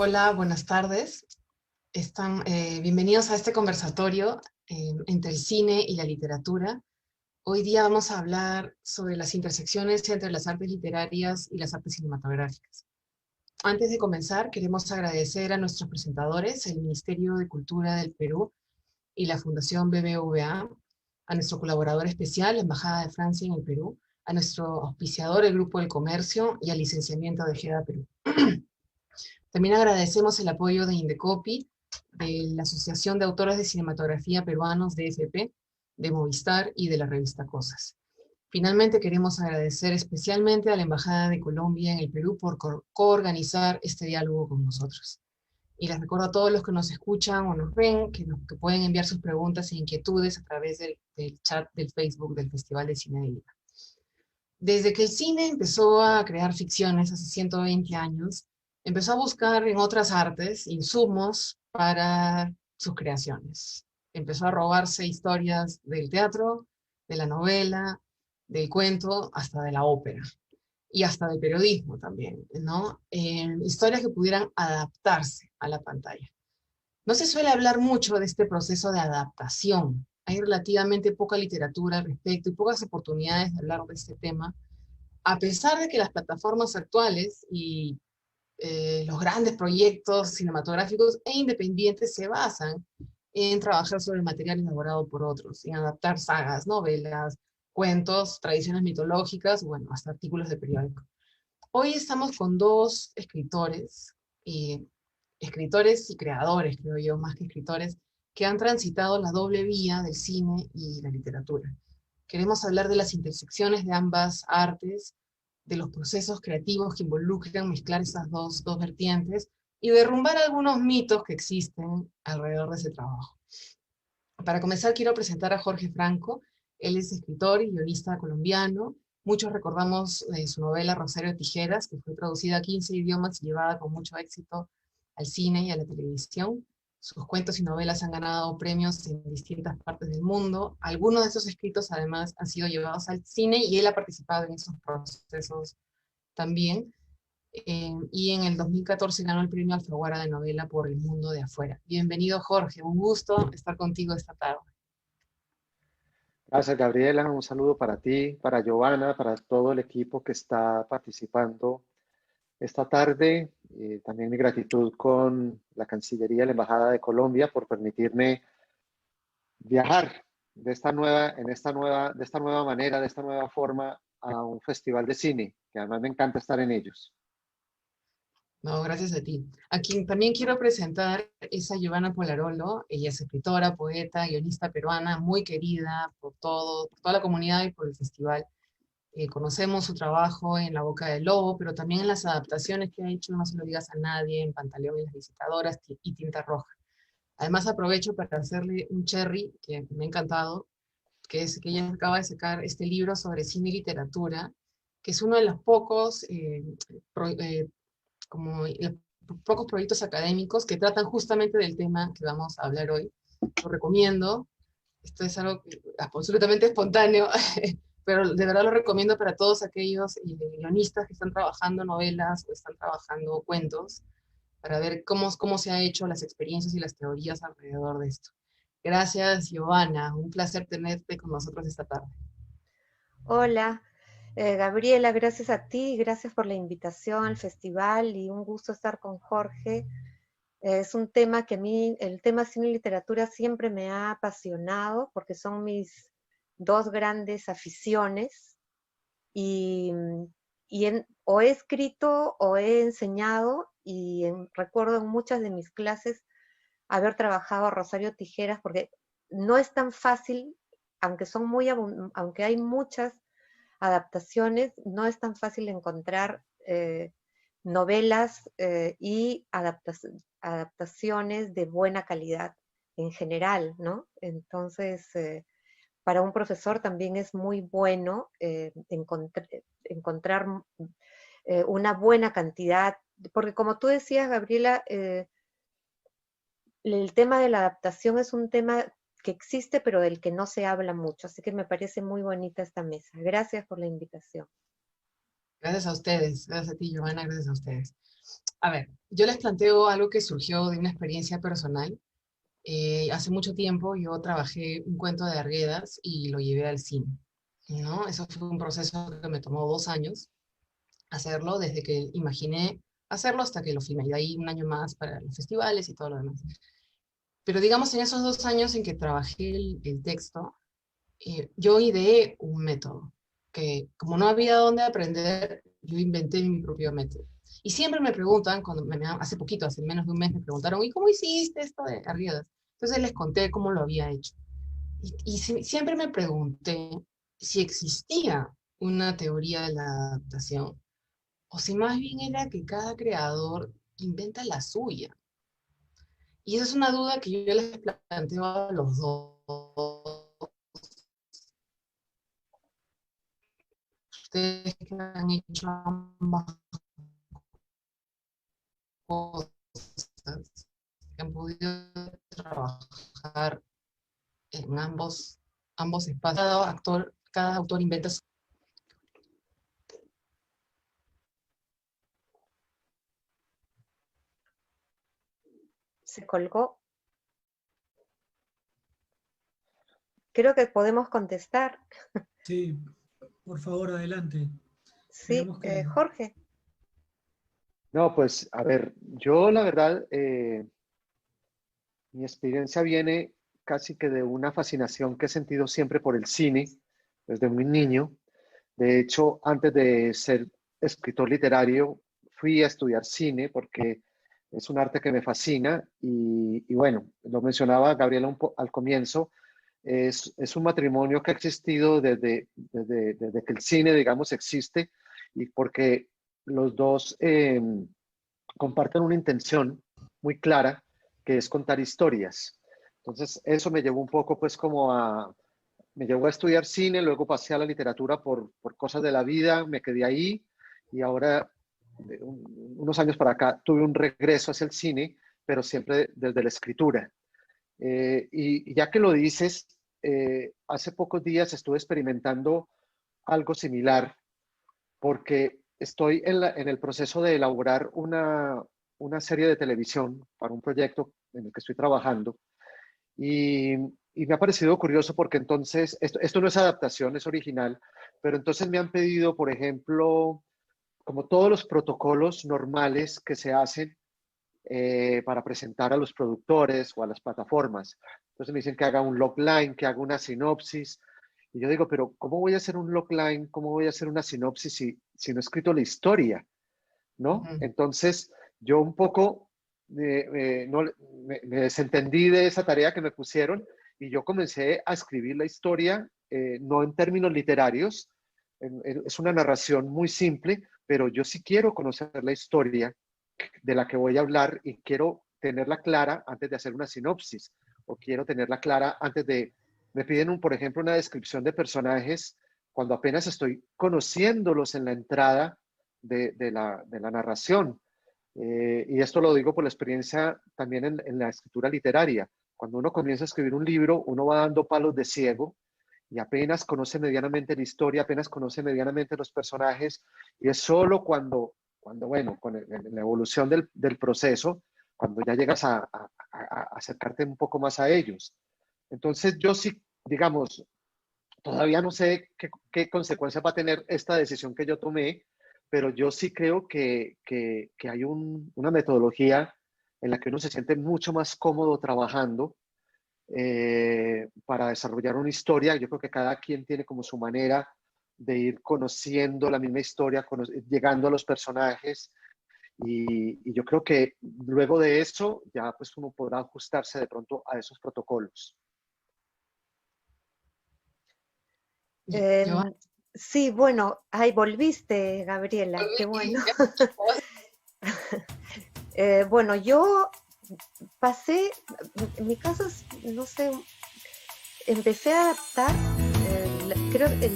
Hola, buenas tardes. Bienvenidos a este conversatorio entre el cine y la literatura. Hoy día vamos a hablar sobre las intersecciones entre las artes literarias y las artes cinematográficas. Antes de comenzar, queremos agradecer a nuestros presentadores, el Ministerio de Cultura del Perú y la Fundación BBVA, a nuestro colaborador especial, la Embajada de Francia en el Perú, a nuestro auspiciador, el Grupo del Comercio, y al Licenciamiento de GEDA Perú. También agradecemos el apoyo de Indecopi, de la Asociación de Autores de Cinematografía Peruanos, DFP, de Movistar y de la revista Cosas. Finalmente, queremos agradecer especialmente a la Embajada de Colombia en el Perú por coorganizar este diálogo con nosotros. Y les recuerdo a todos los que nos escuchan o nos ven que pueden enviar sus preguntas e inquietudes a través del chat del Facebook del Festival de Cine de Lima. Desde que el cine empezó a crear ficciones hace 120 años, empezó a buscar en otras artes insumos para sus creaciones. Empezó a robarse historias del teatro, de la novela, del cuento, hasta de la ópera. Y hasta del periodismo también, ¿no? Historias que pudieran adaptarse a la pantalla. No se suele hablar mucho de este proceso de adaptación. Hay relativamente poca literatura al respecto y pocas oportunidades de hablar de este tema, a pesar de que las plataformas actuales y los grandes proyectos cinematográficos e independientes se basan en trabajar sobre el material elaborado por otros, en adaptar sagas, novelas, cuentos, tradiciones mitológicas, bueno, hasta artículos de periódico. Hoy estamos con dos escritores y creadores, creo yo, más que escritores, que han transitado la doble vía del cine y la literatura. Queremos hablar de las intersecciones de ambas artes, de los procesos creativos que involucran mezclar esas dos vertientes y derrumbar algunos mitos que existen alrededor de ese trabajo. Para comenzar, quiero presentar a Jorge Franco. Él es escritor y guionista colombiano. Muchos recordamos su novela Rosario de Tijeras, que fue traducida a 15 idiomas y llevada con mucho éxito al cine y a la televisión. Sus cuentos y novelas han ganado premios en distintas partes del mundo. Algunos de esos escritos, además, han sido llevados al cine y él ha participado en esos procesos también. Y en el 2014 ganó el premio Alfaguara de novela por El mundo de afuera. Bienvenido, Jorge. Un gusto estar contigo esta tarde. Gracias, Gabriela. Un saludo para ti, para Giovanna, para todo el equipo que está participando esta tarde. También mi gratitud con la Cancillería y la Embajada de Colombia por permitirme viajar de esta nueva manera, de esta nueva forma a un festival de cine, que además me encanta estar en ellos. No, gracias a ti. A quien también quiero presentar es a Giovanna Polarolo. Ella es escritora, poeta, guionista peruana, muy querida por toda la comunidad y por el festival. Conocemos su trabajo en La Boca del Lobo, pero también en las adaptaciones que ha hecho No se lo digas a nadie, en Pantaleón y las visitadoras y Tinta Roja. Además aprovecho para hacerle un cherry que me ha encantado, que es que ella acaba de sacar este libro sobre cine y literatura, que es uno de los como pocos proyectos académicos que tratan justamente del tema que vamos a hablar hoy. Lo recomiendo. Esto es algo absolutamente espontáneo, pero de verdad lo recomiendo para todos aquellos guionistas que están trabajando novelas o están trabajando cuentos, para ver cómo se ha hecho las experiencias y las teorías alrededor de esto. Gracias, Giovanna. Un placer tenerte con nosotros esta tarde. Hola, Gabriela, gracias a ti, gracias por la invitación al festival y un gusto estar con Jorge. Es un tema que a mí, el tema cine y literatura siempre me ha apasionado porque son mis dos grandes aficiones y, o he escrito o he enseñado y recuerdo en muchas de mis clases haber trabajado a Rosario Tijeras porque no es tan fácil, aunque hay muchas adaptaciones, no es tan fácil encontrar novelas y adaptaciones de buena calidad en general, ¿no? Entonces, para un profesor también es muy bueno encontrar una buena cantidad, porque como tú decías, Gabriela, el tema de la adaptación es un tema que existe, pero del que no se habla mucho, así que me parece muy bonita esta mesa. Gracias por la invitación. Gracias a ustedes, gracias a ti, Giovanna, gracias a ustedes. A ver, yo les planteo algo que surgió de una experiencia personal. Hace mucho tiempo yo trabajé un cuento de Arguedas y lo llevé al cine, ¿no? Eso fue un proceso que me tomó 2 años hacerlo, desde que imaginé hacerlo hasta que lo filmé, y de ahí un año más para los festivales y todo lo demás. Pero digamos, en esos 2 años en que trabajé el texto, yo ideé un método, que como no había dónde aprender, yo inventé mi propio método. Y siempre me preguntan, hace poquito, hace menos de un mes, me preguntaron, ¿y cómo hiciste esto de Arriadas? Entonces les conté cómo lo había hecho. Y siempre me pregunté si existía una teoría de la adaptación, o si más bien era que cada creador inventa la suya. Y esa es una duda que yo les planteo a los dos. Ustedes que han hecho ambas cosas, que han podido trabajar en ambos espacios. Cada autor inventa su... Se colgó. Creo que podemos contestar. Sí, por favor, adelante. Sí, Jorge. No, pues a ver, yo la verdad, mi experiencia viene casi que de una fascinación que he sentido siempre por el cine, desde muy niño. De hecho, antes de ser escritor literario, fui a estudiar cine porque es un arte que me fascina y bueno, lo mencionaba Gabriela al comienzo, es un matrimonio que ha existido desde que el cine, digamos, existe y porque los dos comparten una intención muy clara que es contar historias. Entonces, eso me llevó un poco pues como me llevó a estudiar cine, luego pasé a la literatura por cosas de la vida, me quedé ahí y ahora, unos años para acá, tuve un regreso hacia el cine, pero siempre desde la escritura. Y ya que lo dices, hace pocos días estuve experimentando algo similar porque estoy en el proceso de elaborar una serie de televisión para un proyecto en el que estoy trabajando y me ha parecido curioso porque entonces, esto no es adaptación, es original, pero entonces me han pedido, por ejemplo, como todos los protocolos normales que se hacen para presentar a los productores o a las plataformas. Entonces me dicen que haga un logline, que haga una sinopsis. Y yo digo, pero ¿cómo voy a hacer un logline? ¿Cómo voy a hacer una sinopsis si no he escrito la historia? ¿No? Entonces, yo un poco no, me desentendí de esa tarea que me pusieron y yo comencé a escribir la historia, no en términos literarios, es una narración muy simple, pero yo sí quiero conocer la historia de la que voy a hablar y quiero tenerla clara antes de hacer una sinopsis o quiero tenerla clara antes de... Me piden, por ejemplo, una descripción de personajes cuando apenas estoy conociéndolos en la entrada de la narración. Y esto lo digo por la experiencia también en la escritura literaria. Cuando uno comienza a escribir un libro, uno va dando palos de ciego y apenas conoce medianamente la historia, apenas conoce medianamente los personajes, y es solo cuando bueno, con la evolución del proceso, cuando ya llegas a acercarte un poco más a ellos. Entonces yo sí, digamos, todavía no sé qué consecuencias va a tener esta decisión que yo tomé, pero yo sí creo que hay una metodología en la que uno se siente mucho más cómodo trabajando para desarrollar una historia. Yo creo que cada quien tiene como su manera de ir conociendo la misma historia, llegando a los personajes y yo creo que luego de eso ya pues uno podrá ajustarse de pronto a esos protocolos. Sí, bueno, ahí volviste, Gabriela, qué bueno. Bueno, yo pasé, en mi caso, no sé, empecé a adaptar, creo que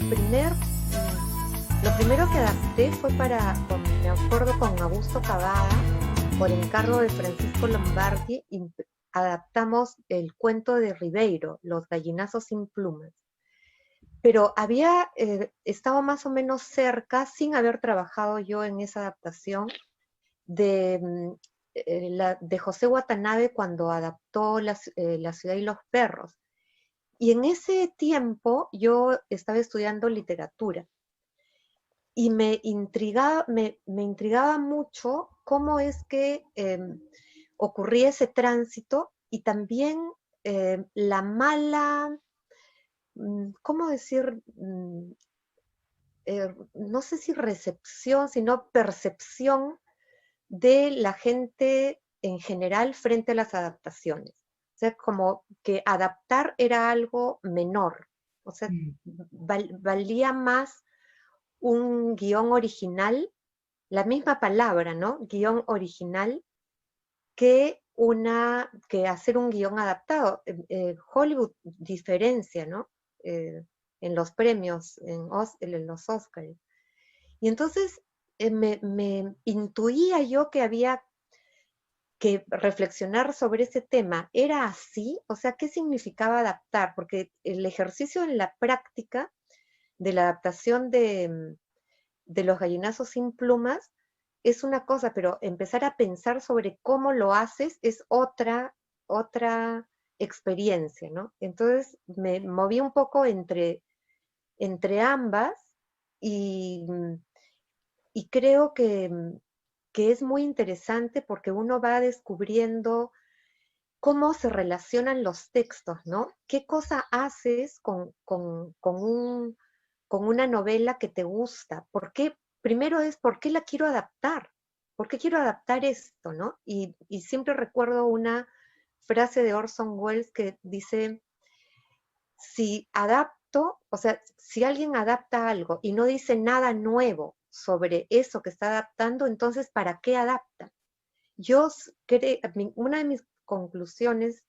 lo primero que adapté fue me acuerdo con Augusto Cavada, por encargo de Francisco Lombardi, adaptamos el cuento de Ribeiro, Los gallinazos sin plumas. pero había estado más o menos cerca, sin haber trabajado yo en esa adaptación, de José Watanabe cuando adaptó La ciudad y los perros. Y en ese tiempo yo estaba estudiando literatura y me intrigaba mucho cómo es que ocurría ese tránsito y también la mala, ¿cómo decir? No sé si recepción, sino percepción de la gente en general frente a las adaptaciones. O sea, como que adaptar era algo menor. O sea, valía más un guión original, la misma palabra, ¿no? Guión original, que hacer un guión adaptado. Hollywood diferencia, ¿no? En los premios, en los Oscars. Y entonces me intuía yo que había que reflexionar sobre ese tema. ¿Era así? O sea, ¿qué significaba adaptar? Porque el ejercicio en la práctica de la adaptación de Los gallinazos sin plumas es una cosa, pero empezar a pensar sobre cómo lo haces es otra experiencia, ¿no? Entonces me moví un poco entre ambas y creo que es muy interesante porque uno va descubriendo cómo se relacionan los textos, ¿no? ¿Qué cosa haces con una novela que te gusta? Primero es, ¿por qué la quiero adaptar? ¿Por qué quiero adaptar esto, no? Y siempre recuerdo una frase de Orson Welles que dice, si adapto, o sea, si alguien adapta algo y no dice nada nuevo sobre eso que está adaptando, entonces, ¿para qué adapta? Una de mis conclusiones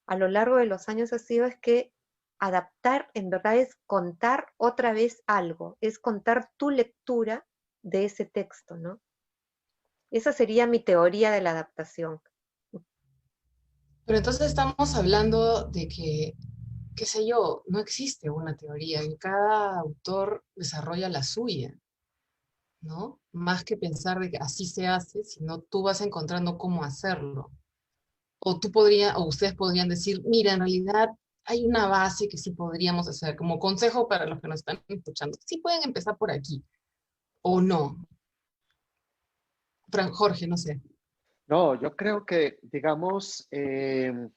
a lo largo de los años ha sido es que adaptar en verdad es contar otra vez algo, es contar tu lectura de ese texto, ¿no? Esa sería mi teoría de la adaptación. Pero entonces estamos hablando de que, qué sé yo, no existe una teoría, y cada autor desarrolla la suya, ¿no? Más que pensar de que así se hace, sino tú vas encontrando cómo hacerlo. O ustedes podrían decir, mira, en realidad hay una base que sí podríamos hacer, como consejo para los que nos están escuchando. Sí pueden empezar por aquí, o no. Jorge, no sé. No, yo creo que, digamos, que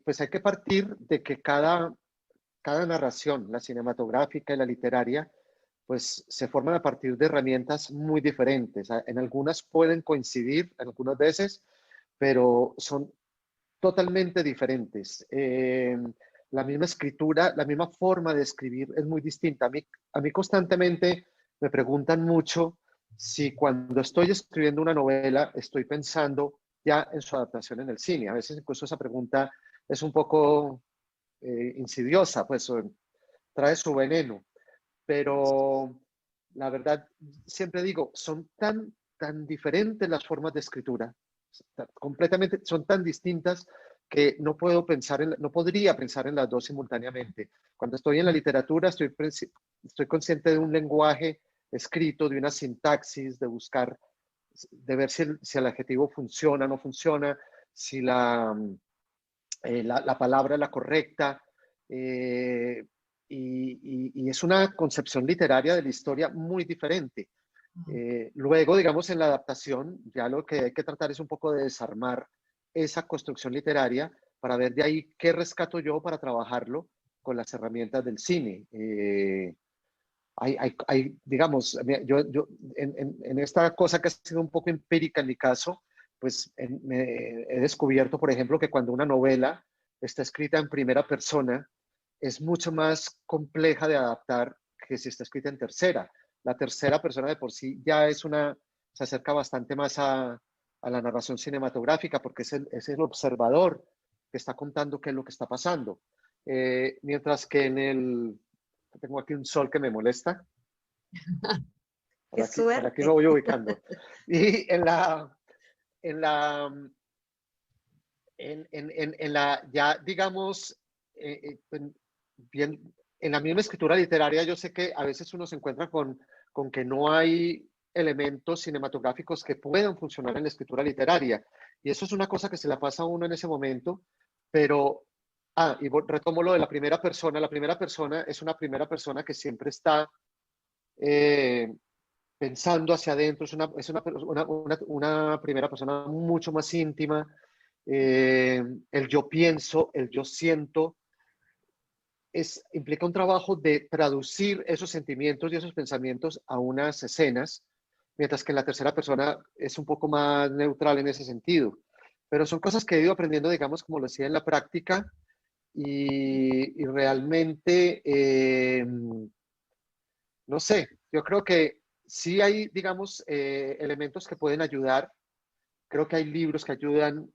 pues hay que partir de que cada narración, la cinematográfica y la literaria, pues se forman a partir de herramientas muy diferentes. En algunas pueden coincidir, algunas veces, pero son totalmente diferentes. La misma escritura, la misma forma de escribir es muy distinta. A mí constantemente me preguntan mucho si cuando estoy escribiendo una novela estoy pensando ya en su adaptación en el cine. A veces incluso esa pregunta es un poco insidiosa, pues trae su veneno, pero la verdad, siempre digo, son tan diferentes las formas de escritura, completamente, son tan distintas que no podría pensar en las dos simultáneamente. Cuando estoy en la literatura, estoy consciente de un lenguaje escrito, de una sintaxis, de ver si el adjetivo funciona o no funciona, si la palabra es la correcta. Y es una concepción literaria de la historia muy diferente. Luego, digamos, en la adaptación, ya lo que hay que tratar es un poco de desarmar esa construcción literaria para ver de ahí qué rescato yo para trabajarlo con las herramientas del cine. Digamos, en esta cosa que ha sido un poco empírica en mi caso, pues he descubierto, por ejemplo, que cuando una novela está escrita en primera persona, es mucho más compleja de adaptar que si está escrita en tercera. La tercera persona de por sí ya se acerca bastante más a la narración cinematográfica porque es el observador que está contando qué es lo que está pasando. Mientras que tengo aquí un sol que me molesta. Qué Por aquí me suerte. voy ubicando. Y ya digamos, bien, en la misma escritura literaria yo sé que a veces uno se encuentra con que no hay elementos cinematográficos que puedan funcionar en la escritura literaria. Y eso es una cosa que se la pasa a uno en ese momento, pero, y retomo lo de la primera persona. La primera persona es una primera persona que siempre está pensando hacia adentro, una primera persona mucho más íntima. El yo pienso, el yo siento, implica un trabajo de traducir esos sentimientos y esos pensamientos a unas escenas, mientras que en la tercera persona es un poco más neutral en ese sentido. Pero son cosas que he ido aprendiendo, digamos, como lo decía, en la práctica, y realmente, no sé, yo creo que sí hay, digamos, elementos que pueden ayudar. Creo que hay libros que ayudan,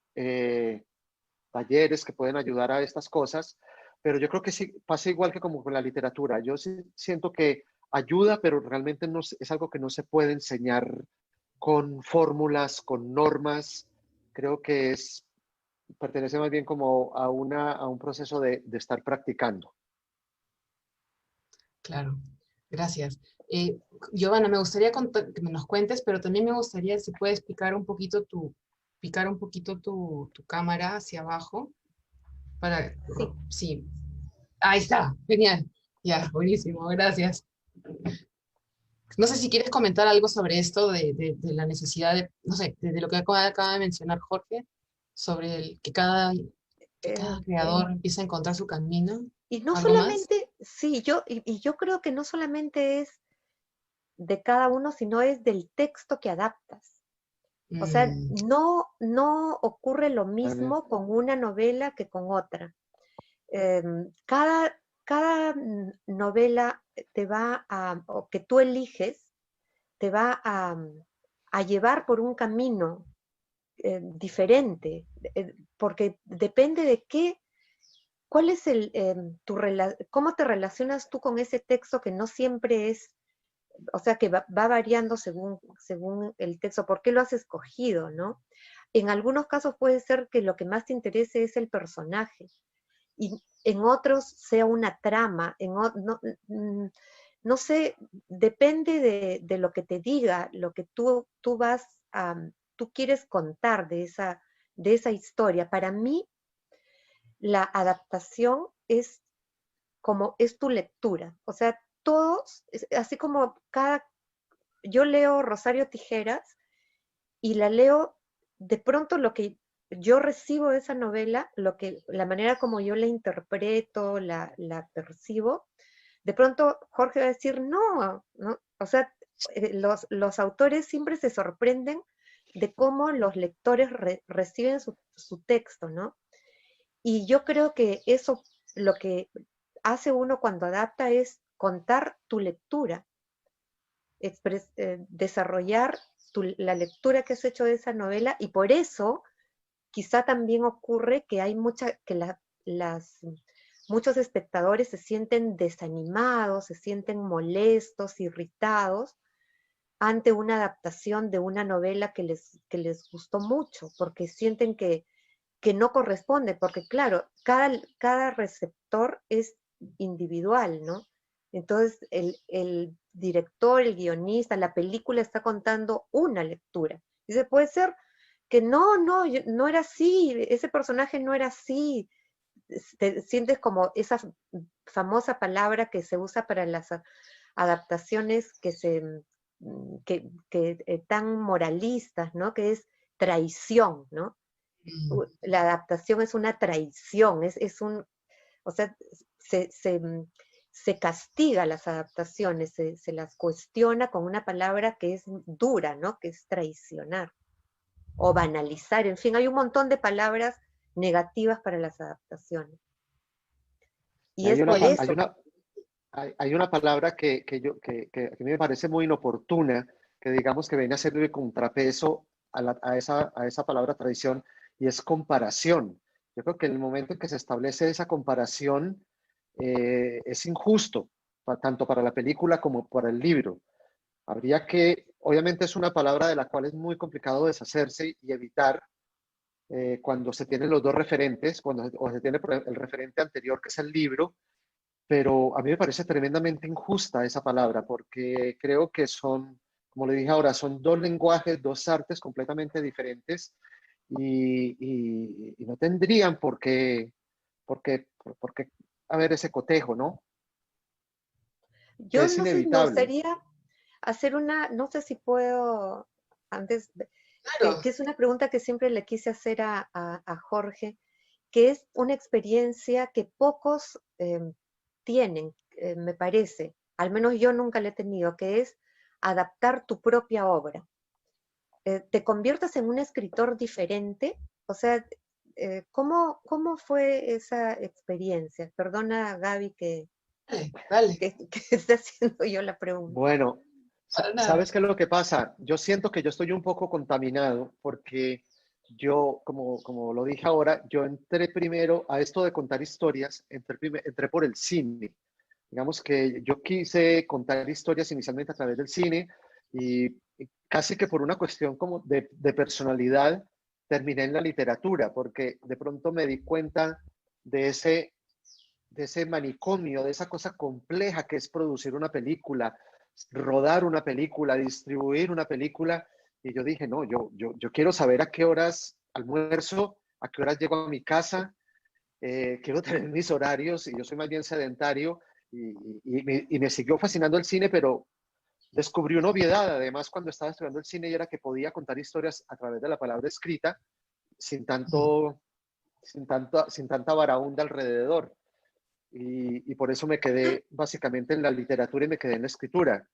talleres que pueden ayudar a estas cosas, pero yo creo que sí pasa igual que como con la literatura. Yo sí siento que ayuda, pero realmente no, es algo que no se puede enseñar con fórmulas, con normas. Creo que pertenece más bien como a un proceso de estar practicando. Claro, gracias. Giovanna, me gustaría que me nos cuentes, pero también me gustaría si puedes picar un poquito tu cámara hacia abajo para, Sí. sí, ahí está, genial. Ya, buenísimo, gracias. No sé si quieres comentar algo sobre esto de la necesidad de, no sé, de lo que acaba de mencionar Jorge, sobre que cada creador empieza a encontrar su camino. Y no ¿Algo más? solamente, sí, y yo creo que no solamente es de cada uno, sino es del texto que adaptas. O sea, Mm, no ocurre lo Vale. mismo con una novela que con otra. Cada novela o que tú eliges, te va a llevar por un camino diferente, porque depende de cuál es cómo te relacionas tú con ese texto que no siempre es, o sea, que va variando según el texto, por qué lo has escogido, ¿no? En algunos casos puede ser que lo que más te interese es el personaje, y en otros sea una trama, no sé, depende de lo que te diga, lo que tú quieres contar de esa historia. Para mí, la adaptación es tu lectura. O sea, así como yo leo Rosario Tijeras y la leo, de pronto lo que yo recibo de esa novela, la manera como yo la interpreto, la percibo, de pronto Jorge va a decir, no, ¿no? O sea, los autores siempre se sorprenden de cómo los lectores reciben su texto, ¿no? Y yo creo que eso, lo que hace uno cuando adapta es contar tu lectura, desarrollar la lectura que has hecho de esa novela, y por eso quizá también ocurre que hay muchos espectadores se sienten desanimados, se sienten molestos, irritados ante una adaptación de una novela que les gustó mucho, porque sienten que no corresponde, porque claro, cada receptor es individual, ¿no? Entonces, el director, el guionista, la película está contando una lectura. Dice, puede ser que no era así, ese personaje no era así. Te sientes como esa famosa palabra que se usa para las adaptaciones que tan moralistas, ¿no? Que es traición, ¿no? mm. La adaptación es una traición, o sea, se castiga las adaptaciones, se las cuestiona con una palabra que es dura, ¿no? Que es traicionar o banalizar, en fin, hay un montón de palabras negativas para las adaptaciones. Y Hay es una, por eso. hay una palabra que a mí me parece muy inoportuna, que digamos que viene a ser de contrapeso a esa palabra tradición, y es comparación. Yo creo que en el momento en que se establece esa comparación, es injusto, tanto para la película como para el libro. Habría que, obviamente es una palabra de la cual es muy complicado deshacerse y evitar, cuando se tienen los dos referentes, o se tiene el referente anterior, que es el libro, pero a mí me parece tremendamente injusta esa palabra, porque creo que son, como le dije ahora, son dos lenguajes, dos artes completamente diferentes y no tendrían por qué haber ese cotejo, ¿no? Que Yo es no sé, me inevitable. gustaría hacer una, no sé si puedo, antes, Claro. que es una pregunta que siempre le quise hacer a Jorge, que es una experiencia que pocos tienen, me parece, al menos yo nunca la he tenido, que es adaptar tu propia obra. Te conviertes en un escritor diferente, o sea, ¿cómo fue esa experiencia? Perdona, Gaby, Dale, que esté haciendo yo la pregunta. Bueno, para nada. ¿sabes qué es lo que pasa? Yo siento que yo estoy un poco contaminado porque yo, como lo dije ahora, yo entré primero a esto de contar historias, entré por el cine. Digamos que yo quise contar historias inicialmente a través del cine y casi que por una cuestión como de personalidad terminé en la literatura, porque de pronto me di cuenta de ese manicomio, de esa cosa compleja que es producir una película, rodar una película, distribuir una película. Y yo dije, no, yo quiero saber a qué horas almuerzo, a qué horas llego a mi casa, quiero tener mis horarios y yo soy más bien sedentario y me siguió fascinando el cine, pero descubrí una obviedad, además, cuando estaba estudiando el cine y era que podía contar historias a través de la palabra escrita sin tanto, sin tanta varaunda alrededor. Por eso me quedé básicamente en la literatura y me quedé en la escritura.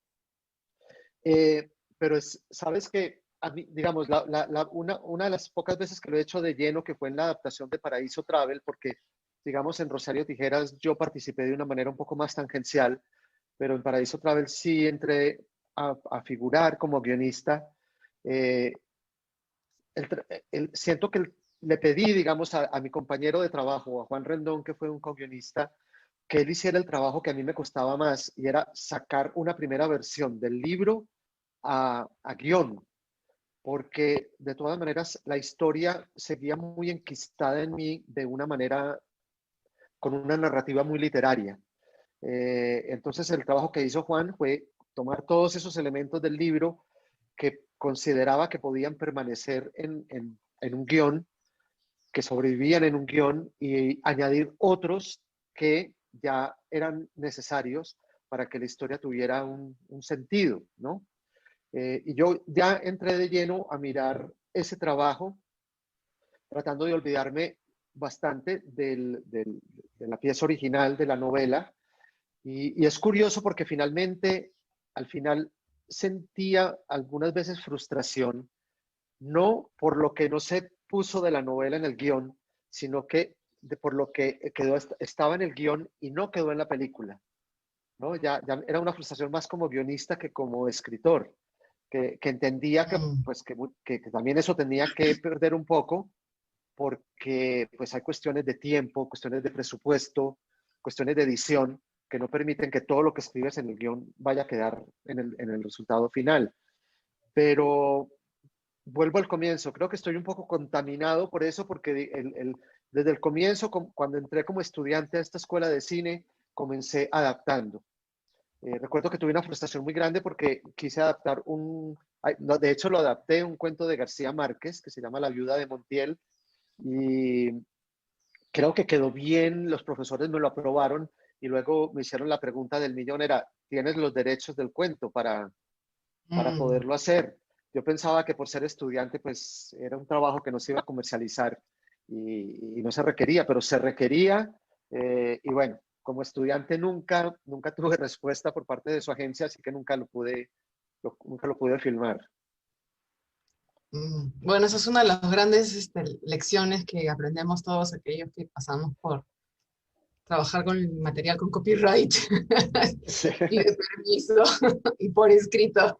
Pero sabes que, digamos, una de las pocas veces que lo he hecho de lleno, que fue en la adaptación de Paraíso Travel, porque, digamos, en Rosario Tijeras yo participé de una manera un poco más tangencial, pero en Paraíso Travel sí entré a figurar como guionista. Eh, Siento que le pedí, digamos, a mi compañero de trabajo, a Juan Rendón, que fue un co-guionista, que él hiciera el trabajo que a mí me costaba más, y era sacar una primera versión del libro a guión, porque de todas maneras la historia seguía muy enquistada en mí de una manera, con una narrativa muy literaria. Entonces el trabajo que hizo Juan fue tomar todos esos elementos del libro que consideraba que podían permanecer en un guión, que sobrevivían en un guión, y añadir otros que ya eran necesarios para que la historia tuviera un sentido, ¿no? Y yo ya entré de lleno a mirar ese trabajo, tratando de olvidarme bastante de la pieza original de la novela. Y es curioso porque finalmente, al final, sentía algunas veces frustración, no por lo que no se puso de la novela en el guión, sino que por lo que estaba en el guión y no quedó en la película, ¿no? Ya era una frustración más como guionista que como escritor, que entendía que, pues, que también eso tenía que perder un poco, porque pues hay cuestiones de tiempo, cuestiones de presupuesto, cuestiones de edición, que no permiten que todo lo que escribes en el guión vaya a quedar en el resultado final. Pero vuelvo al comienzo, creo que estoy un poco contaminado por eso, porque desde el comienzo, cuando entré como estudiante a esta escuela de cine, comencé adaptando. Recuerdo que tuve una frustración muy grande porque quise adaptar no, de hecho lo adapté, un cuento de García Márquez que se llama La viuda de Montiel, y creo que quedó bien, los profesores me lo aprobaron y luego me hicieron la pregunta del millón, era, ¿tienes los derechos del cuento para poderlo hacer? Yo pensaba que por ser estudiante pues era un trabajo que no se iba a comercializar y no se requería, pero se requería, y bueno, como estudiante nunca tuve respuesta por parte de su agencia, así que nunca lo pude filmar. Bueno, esa es una de las grandes lecciones que aprendemos todos aquellos que pasamos por trabajar con el material con copyright Sí. y de permiso y por escrito.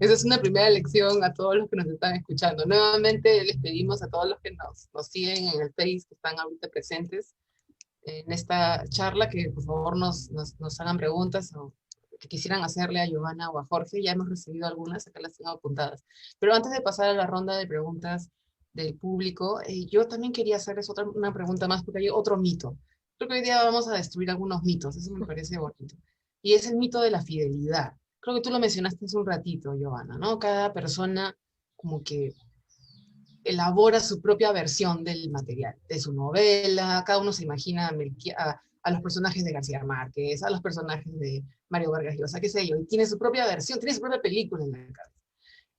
Esa es una primera lección a todos los que nos están escuchando. Nuevamente les pedimos a todos los que nos siguen en el Face, que están ahorita presentes en esta charla, que por favor nos hagan preguntas o que quisieran hacerle a Giovanna o a Jorge. Ya hemos recibido algunas, acá las tengo apuntadas. Pero antes de pasar a la ronda de preguntas, del público, yo también quería hacerles una pregunta más, porque hay otro mito. Creo que hoy día vamos a destruir algunos mitos, eso me parece bonito. Y es el mito de la fidelidad. Creo que tú lo mencionaste hace un ratito, Giovanna, ¿no? Cada persona como que elabora su propia versión del material, de su novela, cada uno se imagina a los personajes de García Márquez, a los personajes de Mario Vargas Llosa, qué sé yo, y tiene su propia versión, tiene su propia película en la cabeza.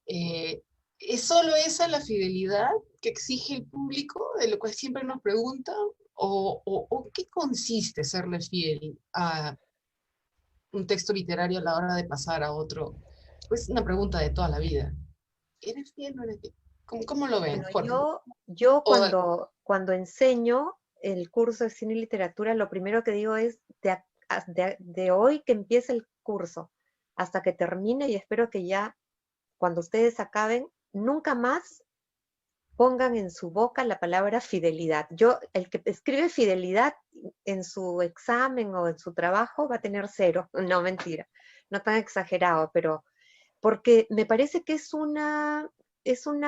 Eh, ¿Es solo esa la fidelidad que exige el público, de lo cual siempre nos preguntan? ¿O qué consiste serle fiel a un texto literario a la hora de pasar a otro? Pues una pregunta de toda la vida. ¿Eres fiel o no eres fiel? ¿Cómo lo ven, Bueno, Jorge? yo O, cuando enseño el curso de cine y literatura, lo primero que digo es de hoy que empiece el curso hasta que termine, y espero que ya cuando ustedes acaben, nunca más pongan en su boca la palabra fidelidad. El que escribe fidelidad en su examen o en su trabajo va a tener 0. No, mentira, no tan exagerado, pero porque me parece que es una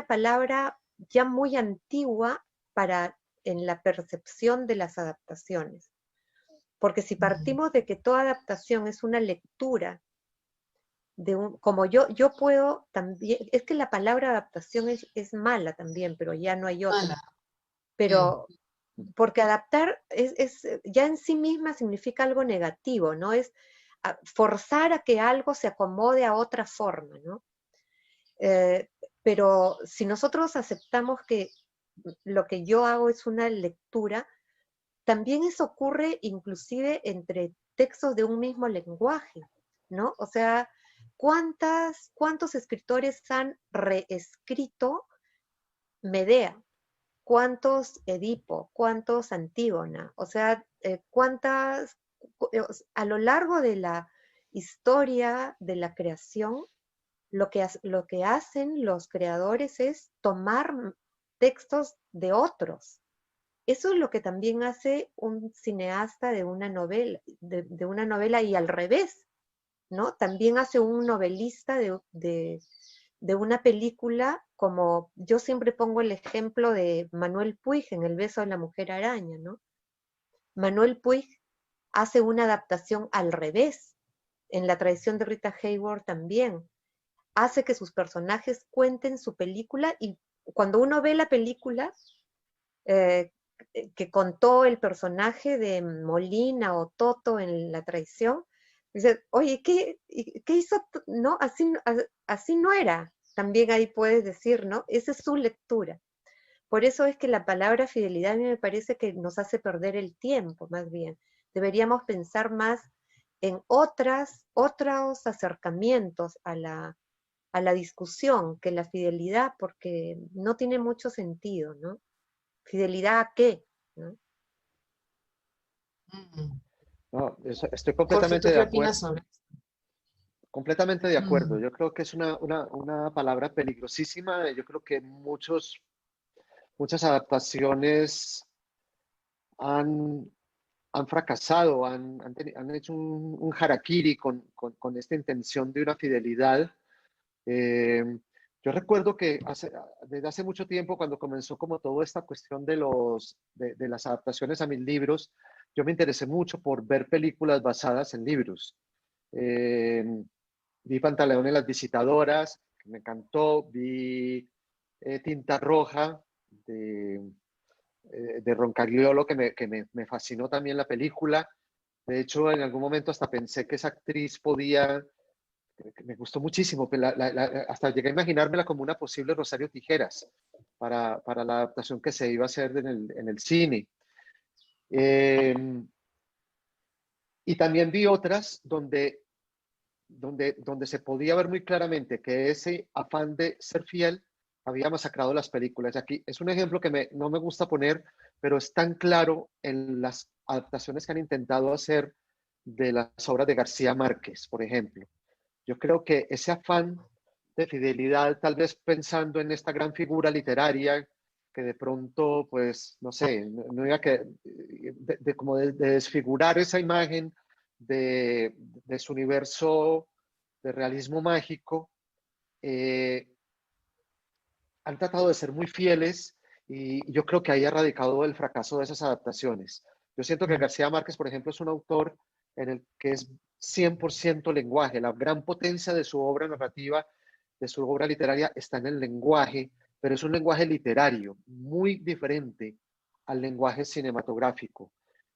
palabra ya muy antigua en la percepción de las adaptaciones. Porque si partimos de que toda adaptación es una lectura, como yo puedo también, es que la palabra adaptación es mala también, pero ya no hay otra. mala. Pero porque adaptar ya en sí misma significa algo negativo, ¿no? Es forzar a que algo se acomode a otra forma, ¿no? Pero si nosotros aceptamos que lo que yo hago es una lectura, también eso ocurre inclusive entre textos de un mismo lenguaje, ¿no? O sea, ¿cuántos escritores han reescrito Medea? ¿Cuántos Edipo? ¿Cuántos Antígona? O sea, a lo largo de la historia de la creación, lo que hacen los creadores es tomar textos de otros. Eso es lo que también hace un cineasta de una novela, de una novela, y al revés, ¿no? También hace un novelista de una película, como yo siempre pongo el ejemplo de Manuel Puig en El beso de la mujer araña, ¿no? Manuel Puig hace una adaptación al revés, en La traición de Rita Hayworth también. Hace que sus personajes cuenten su película, y cuando uno ve la película que contó el personaje de Molina o Toto en La traición, dice, oye, ¿qué hizo? No, así no era. También ahí puedes decir, ¿no? Esa es su lectura. Por eso es que la palabra fidelidad a mí me parece que nos hace perder el tiempo, más bien. Deberíamos pensar más en otros acercamientos a la discusión que la fidelidad, porque no tiene mucho sentido, ¿no? ¿Fidelidad a qué? ¿No? No, estoy Jorge, completamente ¿tú de qué acuerdo. opinas sobre esto? Completamente de acuerdo. Yo creo que es una palabra peligrosísima. Yo creo que muchas adaptaciones han, han fracasado, han hecho un harakiri con esta intención de una fidelidad. Eh, yo recuerdo que desde hace mucho tiempo, cuando comenzó como toda esta cuestión de las adaptaciones a mis libros, yo me interesé mucho por ver películas basadas en libros. Eh, Vi Pantaleón en las visitadoras, que me encantó. Vi Tinta Roja de Roncagliolo, que me fascinó también la película. De hecho, en algún momento hasta pensé que esa actriz podía, que me gustó muchísimo, hasta llegué a imaginármela como una posible Rosario Tijeras para la adaptación que se iba a hacer en el cine. Eh, y también vi otras donde se podía ver muy claramente que ese afán de ser fiel había masacrado las películas. Y aquí es un ejemplo que no me gusta poner, pero es tan claro en las adaptaciones que han intentado hacer de las obras de García Márquez, por ejemplo. Yo creo que ese afán de fidelidad, tal vez pensando en esta gran figura literaria, que de pronto, pues, no sé, no iba que, como de desfigurar esa imagen de su universo de realismo mágico, han tratado de ser muy fieles Y yo creo que ahí ha radicado el fracaso de esas adaptaciones. Yo siento que García Márquez, por ejemplo, es un autor en el que es 100% lenguaje. La gran potencia de su obra narrativa, de su obra literaria, está en el lenguaje, pero es un lenguaje literario muy diferente al lenguaje cinematográfico.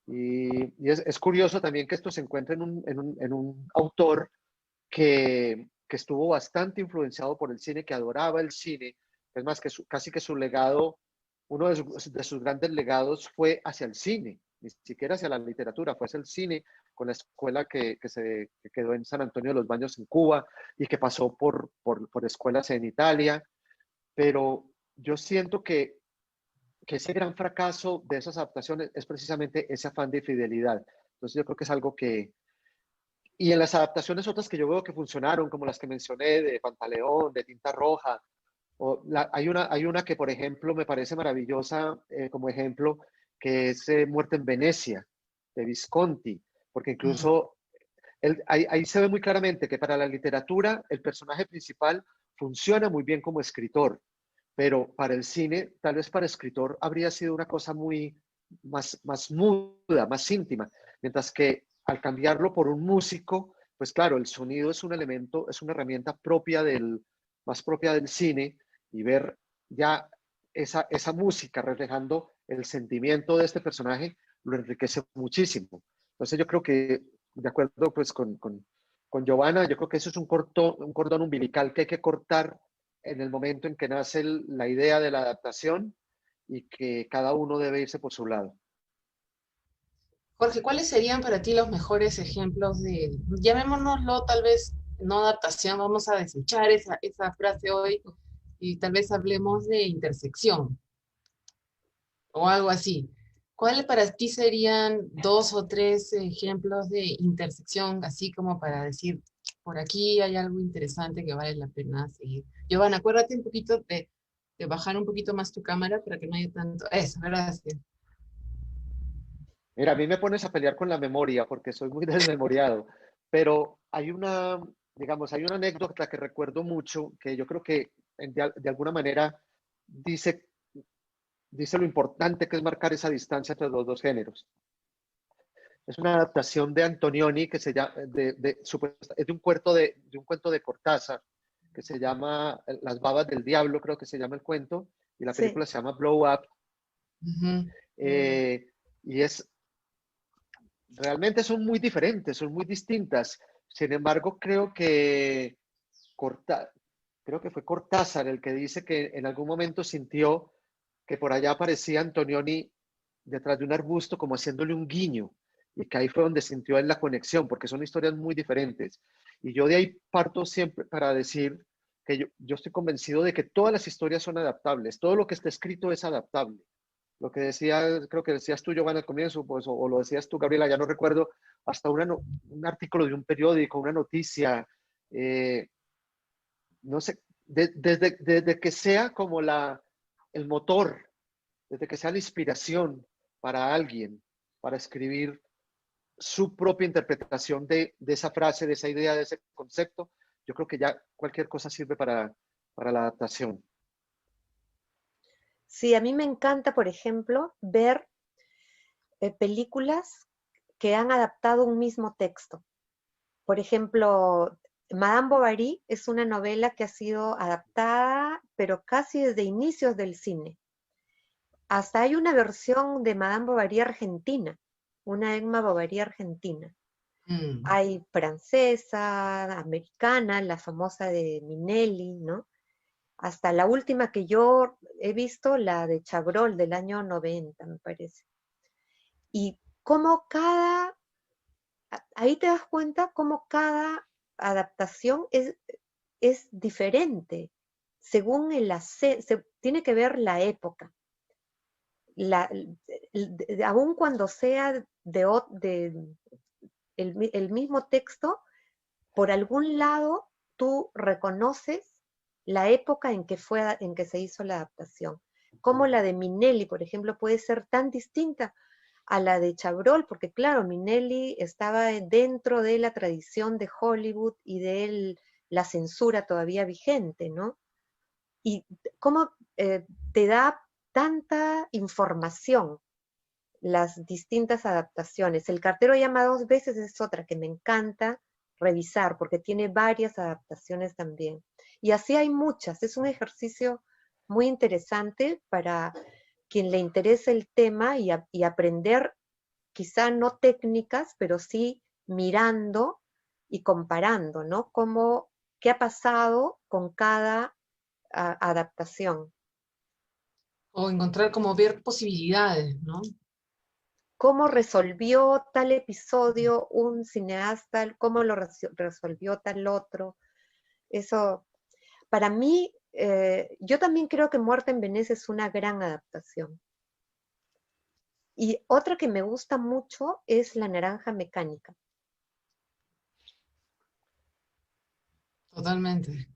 Y es curioso también que esto se encuentre en un autor que estuvo bastante influenciado por el cine, que adoraba el cine. Es más, que casi que su legado, uno de sus grandes legados fue hacia el cine, ni siquiera hacia la literatura, fue hacia el cine, con la escuela que quedó en San Antonio de los Baños en Cuba y que pasó por escuelas en Italia. Pero yo siento que ese gran fracaso de esas adaptaciones es precisamente ese afán de fidelidad. Entonces yo creo que es algo que, y en las adaptaciones otras que yo veo que funcionaron, como las que mencioné, de Pantaleón, de Tinta Roja, hay una que, por ejemplo, me parece maravillosa como ejemplo, que es Muerte en Venecia, de Visconti, porque incluso ahí se ve muy claramente que para la literatura el personaje principal funciona muy bien como escritor, pero para el cine, tal vez para escritor, habría sido una cosa más muda, más íntima, mientras que al cambiarlo por un músico, pues claro, el sonido es un elemento, es una herramienta más propia del cine, y ver ya esa música reflejando el sentimiento de este personaje lo enriquece muchísimo. Entonces yo creo que, de acuerdo pues con Giovanna, yo creo que eso es un cordón umbilical que hay que cortar en el momento en que nace la idea de la adaptación, y que cada uno debe irse por su lado. Jorge, ¿cuáles serían para ti los mejores ejemplos de, llamémonoslo tal vez, no adaptación, vamos a desechar esa frase hoy y tal vez hablemos de intersección o algo así? ¿Cuáles para ti serían dos o tres ejemplos de intersección, así como para decir, por aquí hay algo interesante que vale la pena seguir? Giovanna, acuérdate un poquito de bajar un poquito más tu cámara para que no haya tanto. Eso, gracias. Mira, a mí me pones a pelear con la memoria porque soy muy desmemoriado, pero digamos, hay una anécdota que recuerdo mucho que yo creo que de alguna manera dice, dice lo importante que es marcar esa distancia entre los dos géneros. Es una adaptación de Antonioni que se llama, es de un cuento de Cortázar que se llama Las babas del diablo, creo que se llama el cuento, y la película Sí. se llama Blow Up. Ujú. Y realmente son muy diferentes, son muy distintas. Sin embargo, Corta, creo que fue Cortázar el que dice que en algún momento sintió que por allá aparecía Antonioni detrás de un arbusto como haciéndole un guiño, y que ahí fue donde sintió él la conexión, porque son historias muy diferentes. Y yo de ahí parto siempre para decir que yo estoy convencido de que todas las historias son adaptables, todo lo que está escrito es adaptable. Lo que creo que decías tú, Giovanna, al comienzo, pues, o lo decías tú, Gabriela, ya no recuerdo, hasta un artículo de un periódico, una noticia, eh, no sé, desde que sea como el motor, desde que sea la inspiración para alguien, para escribir su propia interpretación de esa frase, de esa idea, de ese concepto, yo creo que ya cualquier cosa sirve para la adaptación. Sí, a mí me encanta, por ejemplo, ver películas que han adaptado un mismo texto. Por ejemplo, Madame Bovary es una novela que ha sido adaptada, pero casi desde inicios del cine. Hasta hay una versión de Madame Bovary argentina, una Emma Bovary argentina. Mm. Hay francesa, americana, la famosa de Minelli, ¿no? Hasta la última que yo he visto, la de Chabrol del año 90, me parece. Y cómo ahí te das cuenta cómo cada adaptación es diferente, según tiene que ver la época. Aun cuando sea el mismo texto, por algún lado tú reconoces la época en que se hizo la adaptación. Como la de Minelli, por ejemplo, puede ser tan distinta a la de Chabrol, porque claro, Minelli estaba dentro de la tradición de Hollywood y de la censura todavía vigente, ¿no? Y cómo te da tanta información las distintas adaptaciones. El cartero llama 2 veces es otra que me encanta revisar porque tiene varias adaptaciones también. Y así hay muchas. Es un ejercicio muy interesante para quien le interese el tema y aprender, quizá no técnicas, pero sí mirando y comparando, ¿no? ¿Qué ha pasado con cada adaptación? O encontrar como ver posibilidades, ¿no? ¿Cómo resolvió tal episodio un cineasta? ¿Cómo lo resolvió tal otro? Eso, para mí, yo también creo que Muerte en Venecia es una gran adaptación. Y otra que me gusta mucho es La Naranja Mecánica. Totalmente.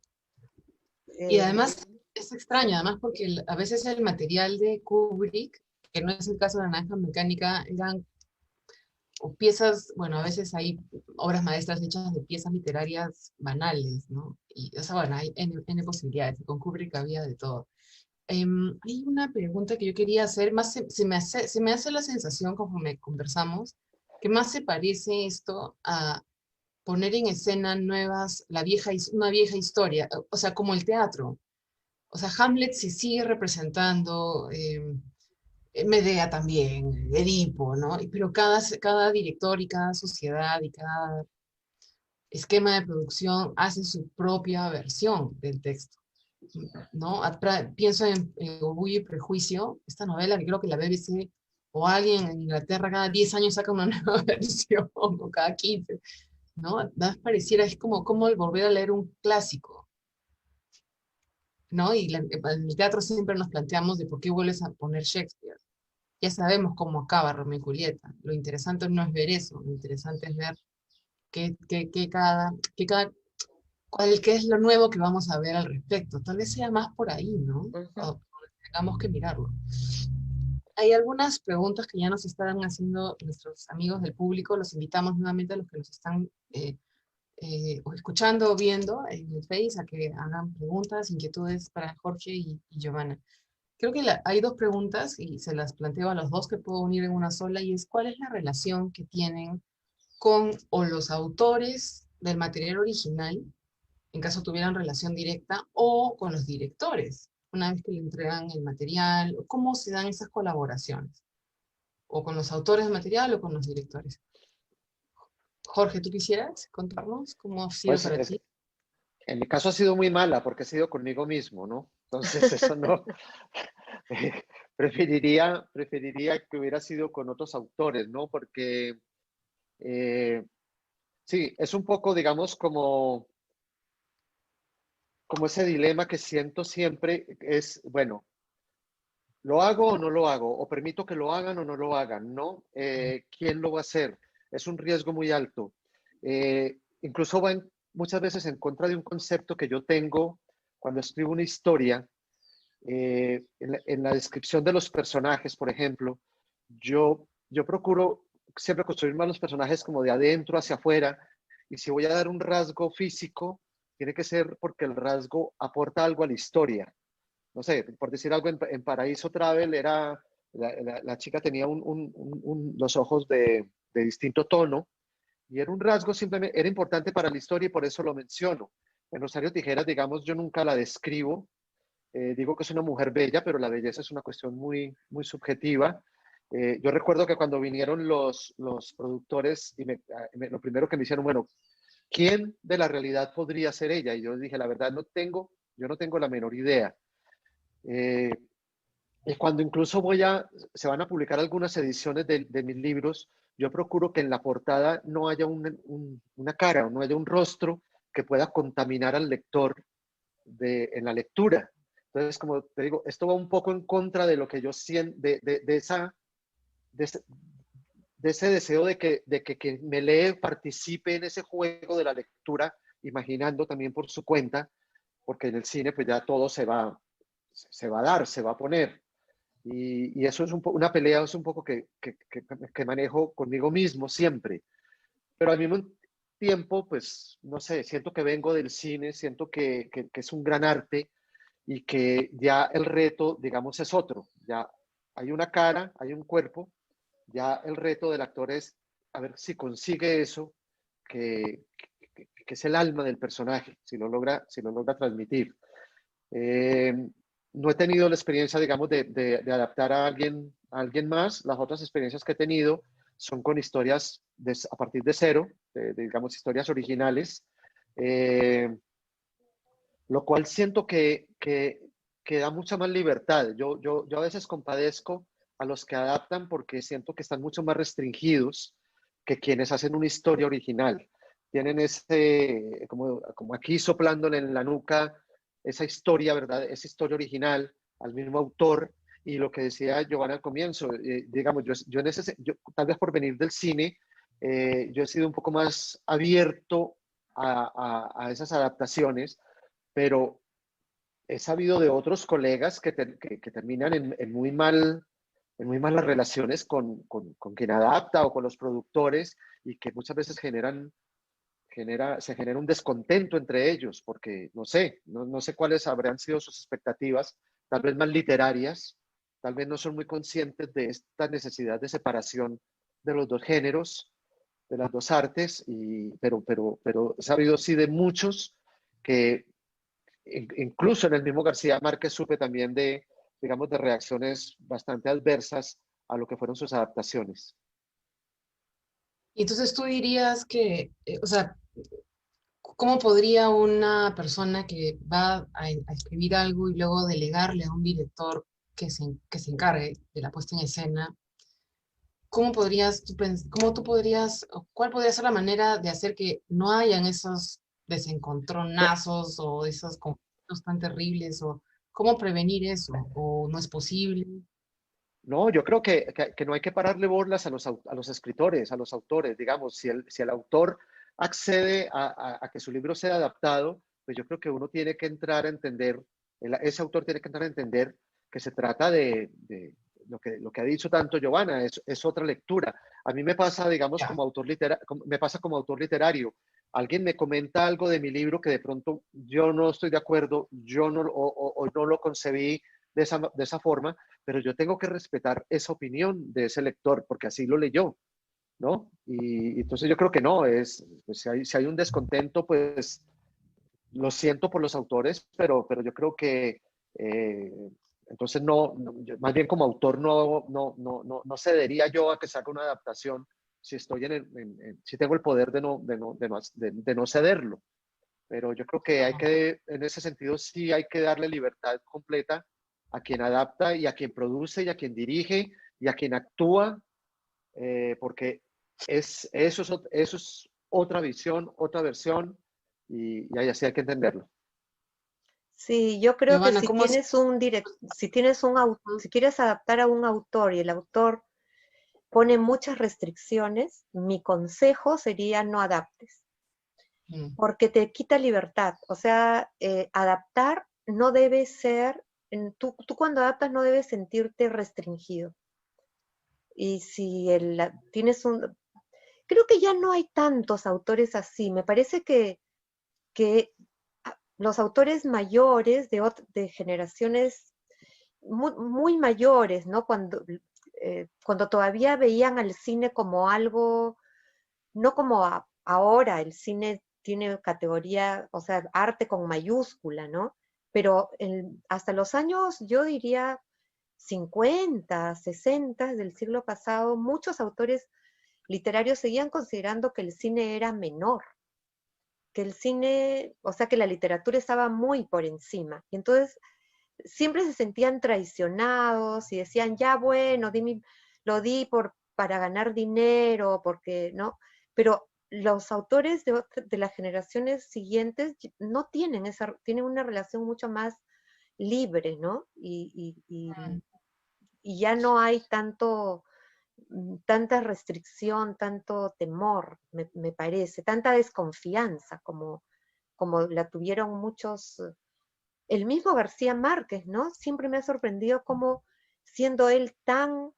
Y además es extraño, además porque a veces el material de Kubrick, que no es el caso de la Naranja Mecánica, eran o piezas, bueno, a veces hay obras maestras hechas de piezas literarias banales, ¿no? Y, o sea, bueno, hay N posibilidades, con Kubrick había de todo. Hay una pregunta que yo quería hacer, más se me hace la sensación, conforme conversamos, que más se parece esto a poner en escena una vieja historia, o sea, como el teatro. O sea, Hamlet se sigue representando, Medea también, Edipo, ¿no? Pero cada director y cada sociedad y cada esquema de producción hace su propia versión del texto, ¿no? Pienso en Orgullo y Prejuicio, esta novela que creo que la BBC o alguien en Inglaterra cada 10 años saca una nueva versión, o cada 15, ¿no? Pareciera, es como el volver a leer un clásico, ¿no? Y en el teatro siempre nos planteamos de por qué vuelves a poner Shakespeare. Ya sabemos cómo acaba Romeo y Julieta. Lo interesante no es ver eso, lo interesante es ver qué es lo nuevo que vamos a ver al respecto. Tal vez sea más por ahí, ¿no? O tengamos que mirarlo. Hay algunas preguntas que ya nos están haciendo nuestros amigos del público. Los invitamos nuevamente a los que nos están o escuchando o viendo en el Face a que hagan preguntas, inquietudes para Jorge y Giovanna. Creo que hay 2 preguntas y se las planteo a los 2 que puedo unir en una sola y es ¿cuál es la relación que tienen con o los autores del material original, en caso tuvieran relación directa, o con los directores, una vez que le entregan el material? ¿Cómo se dan esas colaboraciones? ¿O con los autores del material o con los directores? Jorge, ¿tú quisieras contarnos cómo ha sido Pues para ti? en mi caso ha sido muy mala porque he sido conmigo mismo, ¿no? Entonces eso no. preferiría que hubiera sido con otros autores, ¿no? Porque sí, es un poco, digamos, como ese dilema que siento siempre es, bueno, ¿lo hago o no lo hago? ¿O permito que lo hagan o no lo hagan? ¿No? ¿Quién lo va a hacer? Es un riesgo muy alto. Incluso muchas veces en contra de un concepto que yo tengo cuando escribo una historia. En la descripción de los personajes, por ejemplo, yo procuro siempre construir más los personajes como de adentro hacia afuera, y si voy a dar un rasgo físico, tiene que ser porque el rasgo aporta algo a la historia. No sé, por decir algo, en Paraíso Travel la chica tenía los ojos de distinto tono, y era un rasgo simplemente, era importante para la historia y por eso lo menciono. En Rosario Tijeras, digamos, yo nunca la describo. Digo que es una mujer bella, pero la belleza es una cuestión muy, muy subjetiva. Yo recuerdo que cuando vinieron los productores y lo primero que me hicieron, bueno, ¿quién de la realidad podría ser ella? Y yo dije, la verdad, yo no tengo la menor idea. Y cuando incluso se van a publicar algunas ediciones de mis libros, yo procuro que en la portada no haya una cara o no haya un rostro que pueda contaminar al lector en la lectura. Entonces, como te digo, esto va un poco en contra de lo que yo siento, de ese deseo de que quien me lee participe en ese juego de la lectura, imaginando también por su cuenta, porque en el cine pues ya todo se va a dar, se va a poner. Y eso es una pelea, es un poco que manejo conmigo mismo siempre. Pero al mismo tiempo, pues, no sé, siento que vengo del cine, siento que es un gran arte. y que ya el reto, digamos, es otro. Ya hay una cara, hay un cuerpo, ya el reto del actor es a ver si consigue eso que es el alma del personaje, si lo logra transmitir. Eh, no he tenido la experiencia, digamos, de adaptar a alguien más. Las otras experiencias que he tenido son con historias a partir de cero, digamos, historias originales, lo cual siento que da mucha más libertad. Yo a veces compadezco a los que adaptan porque siento que están mucho más restringidos que quienes hacen una historia original. Tienen como aquí soplándole en la nuca esa historia, ¿verdad? Esa historia original al mismo autor. Y lo que decía Giovanna al comienzo, digamos, yo tal vez por venir del cine, yo he sido un poco más abierto a esas adaptaciones, pero he sabido de otros colegas que terminan en muy malas relaciones con quien adapta o con los productores y que muchas veces se genera un descontento entre ellos porque no sé cuáles habrán sido sus expectativas, tal vez más literarias, tal vez no son muy conscientes de esta necesidad de separación de los dos géneros, de las dos artes, pero he sabido sí de muchos que incluso en el mismo García Márquez supe también digamos, de reacciones bastante adversas a lo que fueron sus adaptaciones. Y entonces tú dirías que, o sea, ¿cómo podría una persona que va a escribir algo y luego delegarle a un director que se encargue de la puesta en escena? ¿Cómo podrías cómo tú podrías, o cuál podría ser la manera de hacer que no hayan esos desencontronazos o esos conflictos tan terribles? ¿O cómo prevenir eso? ¿O no es posible? No, yo creo que no hay que pararle bolas a los escritores, a los autores. Digamos, si el autor accede a que su libro sea adaptado, pues yo creo que uno tiene que entrar a entender, ese autor tiene que entrar a entender que se trata de lo que ha dicho tanto Giovanna, es otra lectura. A mí me pasa, digamos, Ya. me pasa como autor literario. Alguien me comenta algo de mi libro que de pronto yo no estoy de acuerdo, o no lo concebí de esa forma, pero yo tengo que respetar esa opinión de ese lector, porque así lo leyó, ¿no? Y entonces yo creo que no, pues si hay un descontento, pues lo siento por los autores, pero yo creo que eh, entonces más bien como autor no cedería yo a que se haga una adaptación si estoy si tengo el poder de no cederlo. Pero yo creo que en ese sentido sí hay que darle libertad completa a quien adapta y a quien produce y a quien dirige y a quien actúa, porque eso es otra visión, otra versión y ahí así hay que entenderlo. Sí, yo creo que Giovanna, si ¿cómo es? tienes si quieres adaptar a un autor y el autor pone muchas restricciones, mi consejo sería no adaptes, porque te quita libertad. O sea, adaptar no debe ser, tú cuando adaptas no debes sentirte restringido. Y si tienes creo que ya no hay tantos autores así. Me parece que los autores mayores de generaciones muy mayores, ¿no? Cuando todavía veían al cine como algo, no como ahora, el cine tiene categoría, o sea, arte con mayúscula, ¿no? Pero hasta los años, yo diría, 50, 60 del siglo pasado, muchos autores literarios seguían considerando que el cine era menor, que el cine, o sea, que la literatura estaba muy por encima. Y entonces siempre se sentían traicionados y decían, ya bueno, lo di para ganar dinero, porque, ¿no? Pero los autores de las generaciones siguientes no tienen una relación mucho más libre, ¿no? Y ya no hay tanta restricción, tanto temor, me parece, tanta desconfianza como la tuvieron muchos. El mismo García Márquez, ¿no? Siempre me ha sorprendido cómo, siendo él tan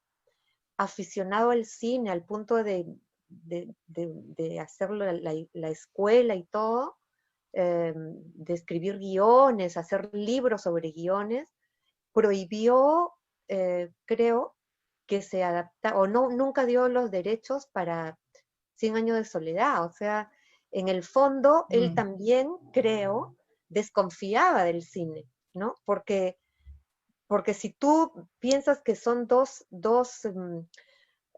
aficionado al cine, al punto de hacerlo la escuela y todo, de escribir guiones, hacer libros sobre guiones, prohibió, creo, que se adapta, o no, nunca dio los derechos para 100 años de soledad. O sea, en el fondo, él también, creo, desconfiaba del cine, ¿no? Porque si tú piensas que son dos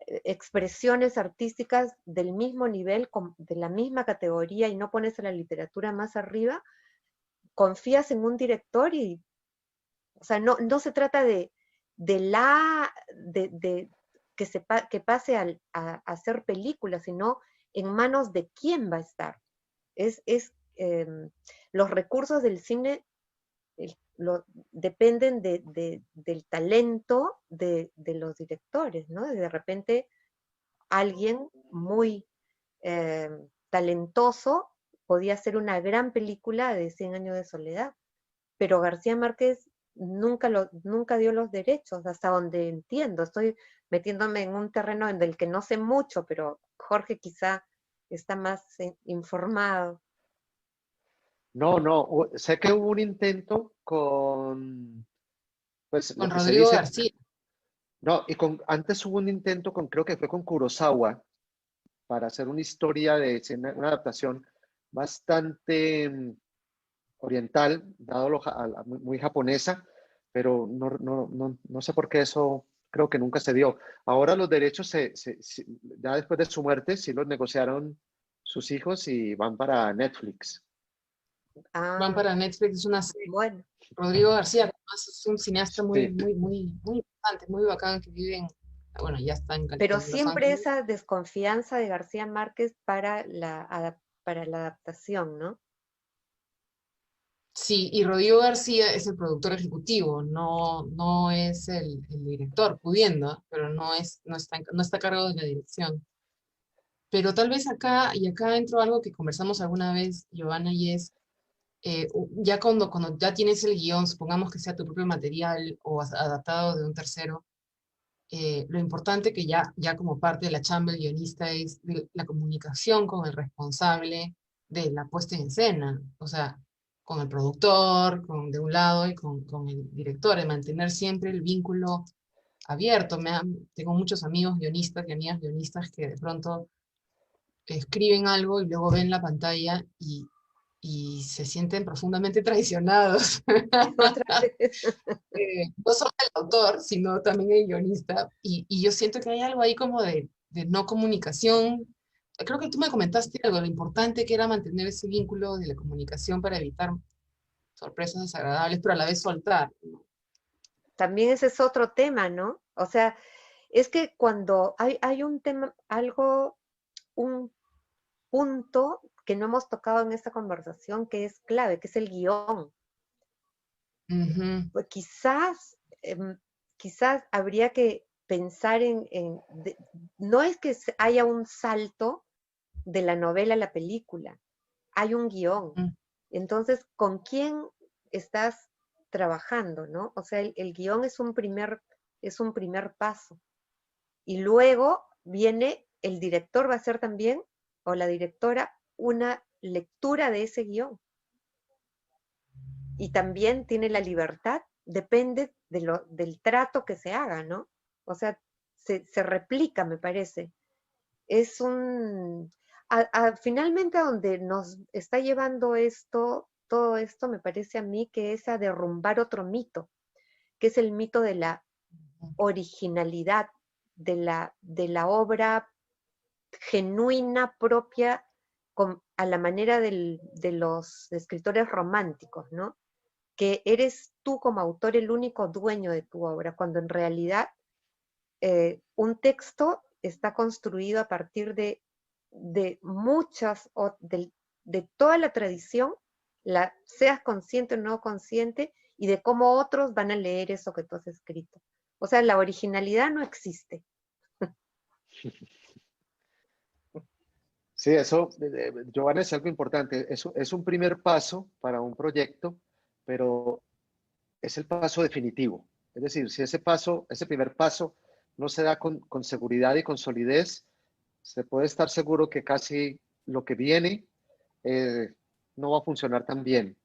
expresiones artísticas del mismo nivel, de la misma categoría, y no pones a la literatura más arriba, confías en un director y, o sea, no se trata de que pase a hacer películas, sino en manos de quién va a estar. Los recursos del cine dependen del talento de los directores, ¿no? De repente alguien muy talentoso podía hacer una gran película de 100 años de soledad, pero García Márquez nunca dio los derechos, hasta donde entiendo. Estoy metiéndome en un terreno en el que no sé mucho, pero Jorge quizá está más informado. No, sé que hubo un intento con, pues lo Con que se Rodrigo dice, García. no, antes hubo un intento creo que fue con Kurosawa, para hacer una historia una adaptación bastante oriental, dado muy japonesa, pero no sé por qué eso creo que nunca se dio. Ahora los derechos, ya después de su muerte, sí los negociaron sus hijos y van para Netflix. Van para Netflix, es una serie. Bueno. Rodrigo García, además es un cineasta muy Sí. importante, muy bacán, que vive bueno, ya está en Pero Los siempre Ángeles. esa desconfianza de García Márquez para la adaptación, ¿no? Sí, y Rodrigo García es el productor ejecutivo, no es el director, pudiendo, pero no está a cargo de la dirección. Pero tal vez acá entro algo que conversamos alguna vez, Giovanna, y es, ya cuando ya tienes el guión, supongamos que sea tu propio material o adaptado de un tercero, lo importante que ya como parte de la chamba del guionista es la comunicación con el responsable de la puesta en escena, o sea, con el productor, de un lado, y con el director, de mantener siempre el vínculo abierto. Tengo muchos amigos guionistas y amigas guionistas que de pronto escriben algo y luego ven la pantalla y se sienten profundamente traicionados. Otra vez. No solo el autor, sino también el guionista. Y yo siento que hay algo ahí como de no comunicación. Creo que tú me comentaste algo, lo importante que era mantener ese vínculo de la comunicación para evitar sorpresas desagradables, pero a la vez soltar, ¿no? También ese es otro tema, ¿no? O sea, es que cuando hay un tema, un punto que no hemos tocado en esta conversación que es clave, que es el guión. Pues quizás habría que pensar no es que haya un salto de la novela a la película, hay un guión. Entonces, ¿con quién estás trabajando, no? O sea, el guión es un primer paso. Y luego viene, el director va a hacer también, o la directora, una lectura de ese guión. Y también tiene la libertad, depende del trato que se haga, ¿no? O sea, se replica, me parece. Finalmente a donde nos está llevando todo esto, me parece a mí que es a derrumbar otro mito, que es el mito de la originalidad, de la obra genuina, propia, a la manera de los escritores románticos, ¿no? Que eres tú como autor el único dueño de tu obra, cuando en realidad un texto está construido a partir de muchas, de toda la tradición, seas consciente o no consciente, y de cómo otros van a leer eso que tú has escrito. O sea, la originalidad no existe. Sí, eso, Giovanna, es algo importante. Es un primer paso para un proyecto, pero es el paso definitivo. Es decir, si ese primer paso no se da con seguridad y con solidez, se puede estar seguro que casi lo que viene no va a funcionar tan bien.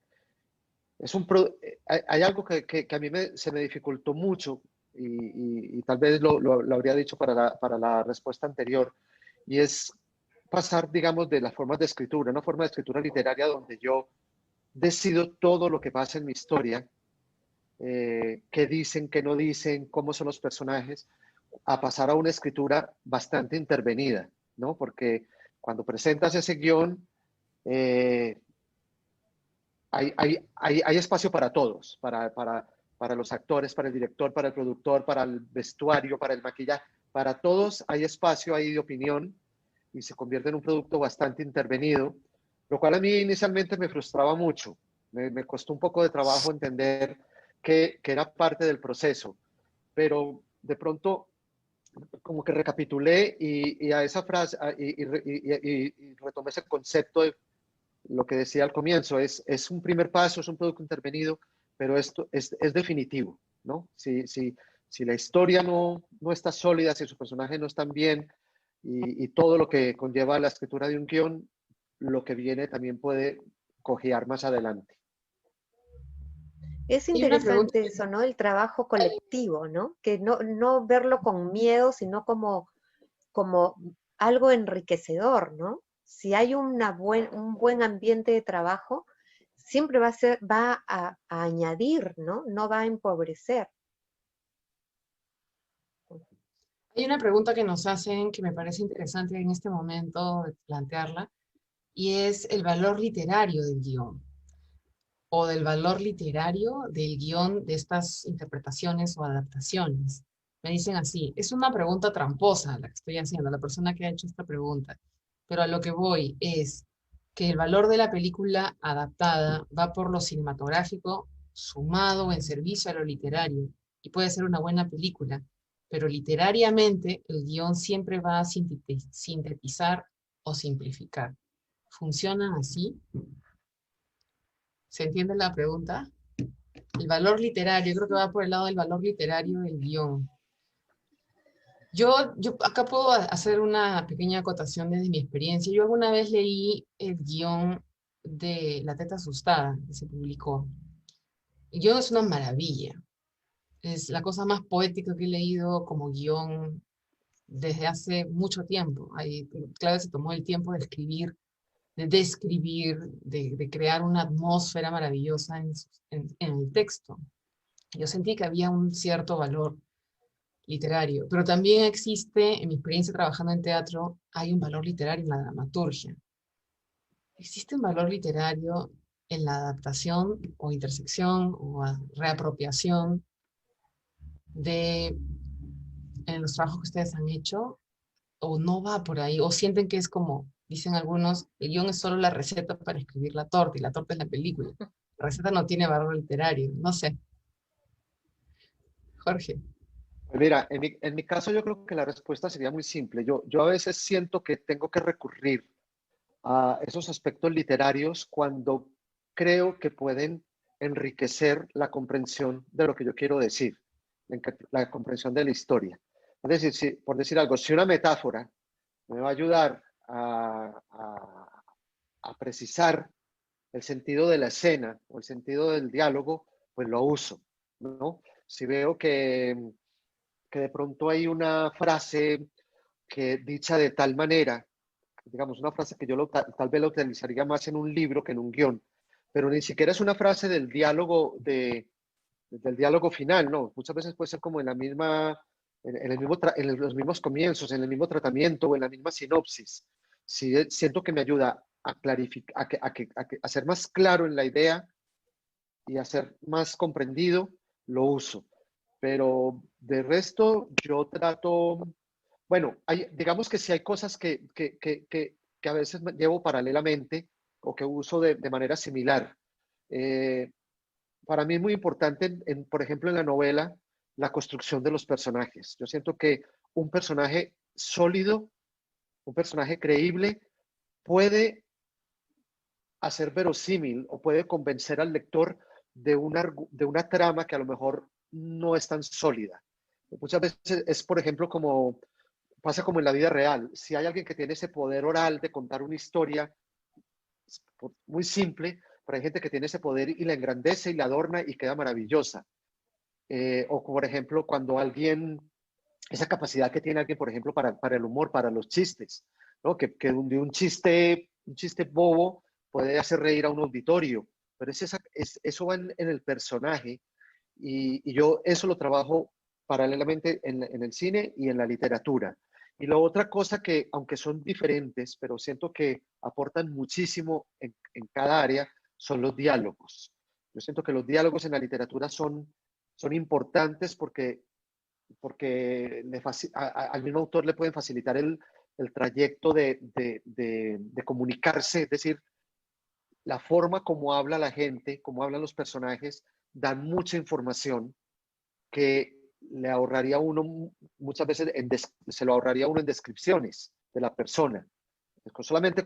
Hay algo que a mí se me dificultó mucho y tal vez lo habría dicho para la respuesta anterior, y es pasar, digamos, de las formas de escritura, una forma de escritura literaria donde yo decido todo lo que pasa en mi historia, qué dicen, qué no dicen, cómo son los personajes, a pasar a una escritura bastante intervenida, ¿no? Porque cuando presentas ese guión, hay espacio para todos, para los actores, para el director, para el productor, para el vestuario, para el maquillaje, para todos hay espacio ahí de opinión y se convierte en un producto bastante intervenido, lo cual a mí inicialmente me frustraba mucho. Me costó un poco de trabajo entender que era parte del proceso, pero de pronto como que recapitulé y a esa frase y retomé ese concepto de lo que decía al comienzo, es un primer paso, es un producto intervenido, pero esto es definitivo, ¿no? Si la historia no está sólida, si sus personajes no están bien y todo lo que conlleva la escritura de un guión, lo que viene también puede cojear más adelante. Es Hay una pregunta. interesante eso, ¿no? El trabajo colectivo, ¿no? Que no verlo con miedo, sino como algo enriquecedor, ¿no? Si hay un buen ambiente de trabajo, siempre va a añadir, ¿no? No va a empobrecer. Hay una pregunta que nos hacen que me parece interesante en este momento de plantearla, y es el valor literario del guión, o del valor literario del guión de estas interpretaciones o adaptaciones. Me dicen así, es una pregunta tramposa la que estoy haciendo, la persona que ha hecho esta pregunta, pero a lo que voy es que el valor de la película adaptada va por lo cinematográfico sumado en servicio a lo literario, y puede ser una buena película, pero literariamente el guión siempre va a sintetizar o simplificar. ¿Funciona así? ¿Se entiende la pregunta? El valor literario, creo que va por el lado del valor literario del guión. Yo acá puedo hacer una pequeña acotación desde mi experiencia. Yo alguna vez leí el guión de La Teta Asustada, que se publicó. El guión es una maravilla. Es la cosa más poética que he leído como guión desde hace mucho tiempo. Ahí, claro, se tomó el tiempo de escribir, de describir, de crear una atmósfera maravillosa en el texto. Yo sentí que había un cierto valor literario, pero también existe, en mi experiencia trabajando en teatro, hay un valor literario en la dramaturgia. Existe un valor literario en la adaptación o intersección o reapropiación de en los trabajos que ustedes han hecho, o no va por ahí, o sienten que es como, dicen algunos, el guión es solo la receta para escribir la torta y la torta es la película. La receta no tiene valor literario, no sé. Jorge. Pues mira, en mi caso yo creo que la respuesta sería muy simple. Yo a veces siento que tengo que recurrir a esos aspectos literarios cuando creo que pueden enriquecer la comprensión de lo que yo quiero decir, la comprensión de la historia. Es decir, por decir algo, si una metáfora me va a ayudar a precisar el sentido de la escena o el sentido del diálogo, pues lo uso, ¿no? Si veo que de pronto hay una frase que dicha de tal manera, digamos, una frase que yo tal vez la utilizaría más en un libro que en un guión, pero ni siquiera es una frase del diálogo, del diálogo final, ¿no? Muchas veces puede ser como en la misma, en los mismos comienzos, en el mismo tratamiento o en la misma sinopsis. Si siento que me ayuda a clarificar, a ser más claro en la idea y a ser más comprendido, lo uso. Pero de resto, yo trato, bueno, digamos que si hay cosas que a veces llevo paralelamente o que uso de manera similar. Para mí es muy importante, por ejemplo, en la novela, la construcción de los personajes. Yo siento que un personaje sólido, un personaje creíble, puede hacer verosímil o puede convencer al lector de una trama que a lo mejor no es tan sólida. Muchas veces es, por ejemplo, pasa como en la vida real. Si hay alguien que tiene ese poder oral de contar una historia muy simple, pero hay gente que tiene ese poder y la engrandece y la adorna y queda maravillosa. O por ejemplo, cuando alguien, esa capacidad que tiene alguien, por ejemplo, para el humor, para los chistes, ¿no? Que de un chiste bobo puede hacer reír a un auditorio, pero eso va en el personaje y yo eso lo trabajo paralelamente en el cine y en la literatura. Y la otra cosa que, aunque son diferentes, pero siento que aportan muchísimo en cada área, son los diálogos. Yo siento que los diálogos en la literatura son importantes porque al mismo autor le pueden facilitar el trayecto de comunicarse, es decir, la forma como habla la gente, como hablan los personajes, dan mucha información que le ahorraría a uno muchas veces, se lo ahorraría a uno en descripciones de la persona. Solamente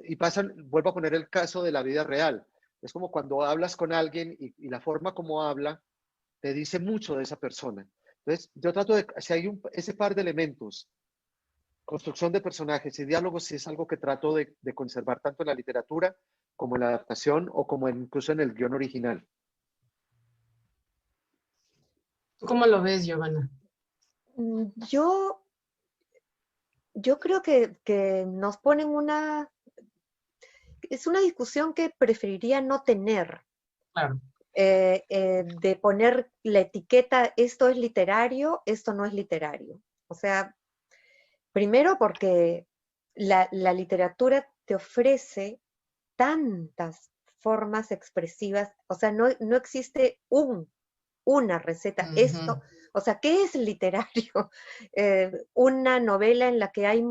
y vuelvo a poner el caso de la vida real. Es como cuando hablas con alguien y la forma como habla te dice mucho de esa persona. Entonces, yo trato de, si hay ese par de elementos, construcción de personajes y diálogos, sí es algo que trato de conservar tanto en la literatura como en la adaptación o como incluso en el guión original. ¿Tú cómo lo ves, Giovanna? Yo creo que nos ponen es una discusión que preferiría no tener. Claro. De poner la etiqueta, esto es literario, esto no es literario. O sea, primero porque la literatura te ofrece tantas formas expresivas, o sea, no existe una receta, esto, o sea, ¿qué es literario? Una novela en la que hay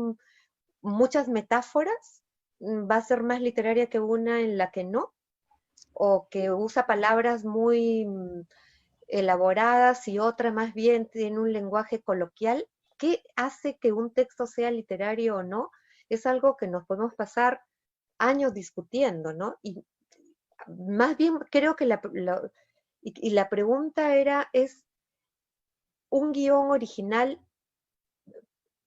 muchas metáforas, ¿va a ser más literaria que una en la que no? O que usa palabras muy elaboradas y otra más bien tiene un lenguaje coloquial. ¿Qué hace que un texto sea literario o no? Es algo que nos podemos pasar años discutiendo, ¿no? Y más bien creo que la pregunta es, ¿un guión original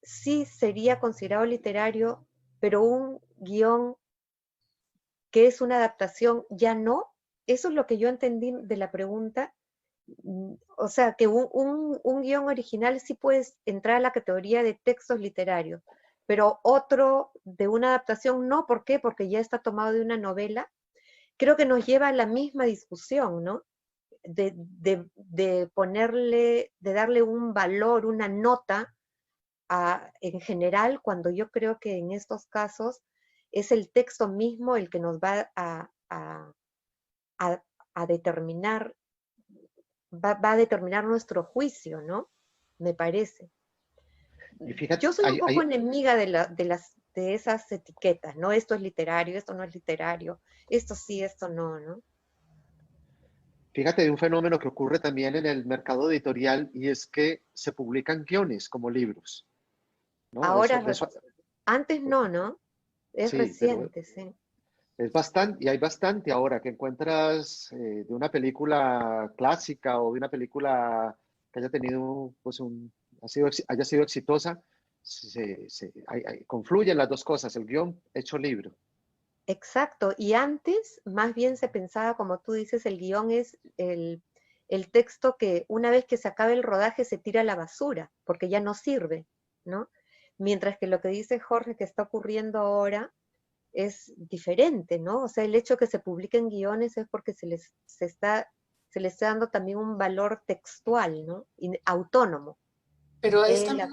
sí sería considerado literario, pero un guión que es una adaptación ya no? Eso es lo que yo entendí de la pregunta. O sea, que un guión original sí puedes entrar a la categoría de textos literarios, pero otro de una adaptación no. ¿Por qué? Porque ya está tomado de una novela. Creo que nos lleva a la misma discusión, ¿no? De ponerle, de darle un valor, una nota en general, cuando yo creo que en estos casos es el texto mismo el que nos va a determinar, va a determinar nuestro juicio, ¿no? Me parece. Y fíjate, Yo soy un poco enemiga de esas etiquetas, ¿no? Esto es literario, esto no es literario, esto sí, esto no, ¿no? Fíjate de un fenómeno que ocurre también en el mercado editorial y es que se publican guiones como libros, ¿no? Ahora, antes no, ¿no? Es sí, pero reciente, sí. es bastante, y hay bastante ahora que encuentras de una película clásica o de una película que haya tenido, pues, haya sido exitosa, confluyen las dos cosas, el guión hecho libro. Exacto, y antes más bien se pensaba, como tú dices, el guión es el texto que una vez que se acabe el rodaje se tira a la basura, porque ya no sirve, ¿no? Mientras que lo que dice Jorge que está ocurriendo ahora es diferente, ¿no? O sea, el hecho que se publiquen guiones es porque se les está dando también un valor textual, ¿no? Autónomo. Pero es también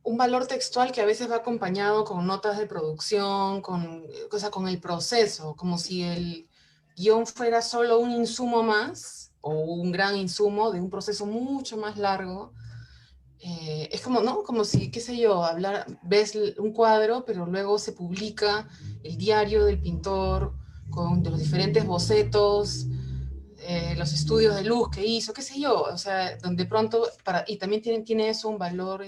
un valor textual que a veces va acompañado con notas de producción, con el proceso, como si el guión fuera solo un insumo más, o un gran insumo de un proceso mucho más largo. Es como, ¿no? Como si, qué sé yo, ves un cuadro, pero luego se publica el diario del pintor con los diferentes bocetos, los estudios de luz que hizo, qué sé yo, o sea, donde pronto, y también tiene eso un valor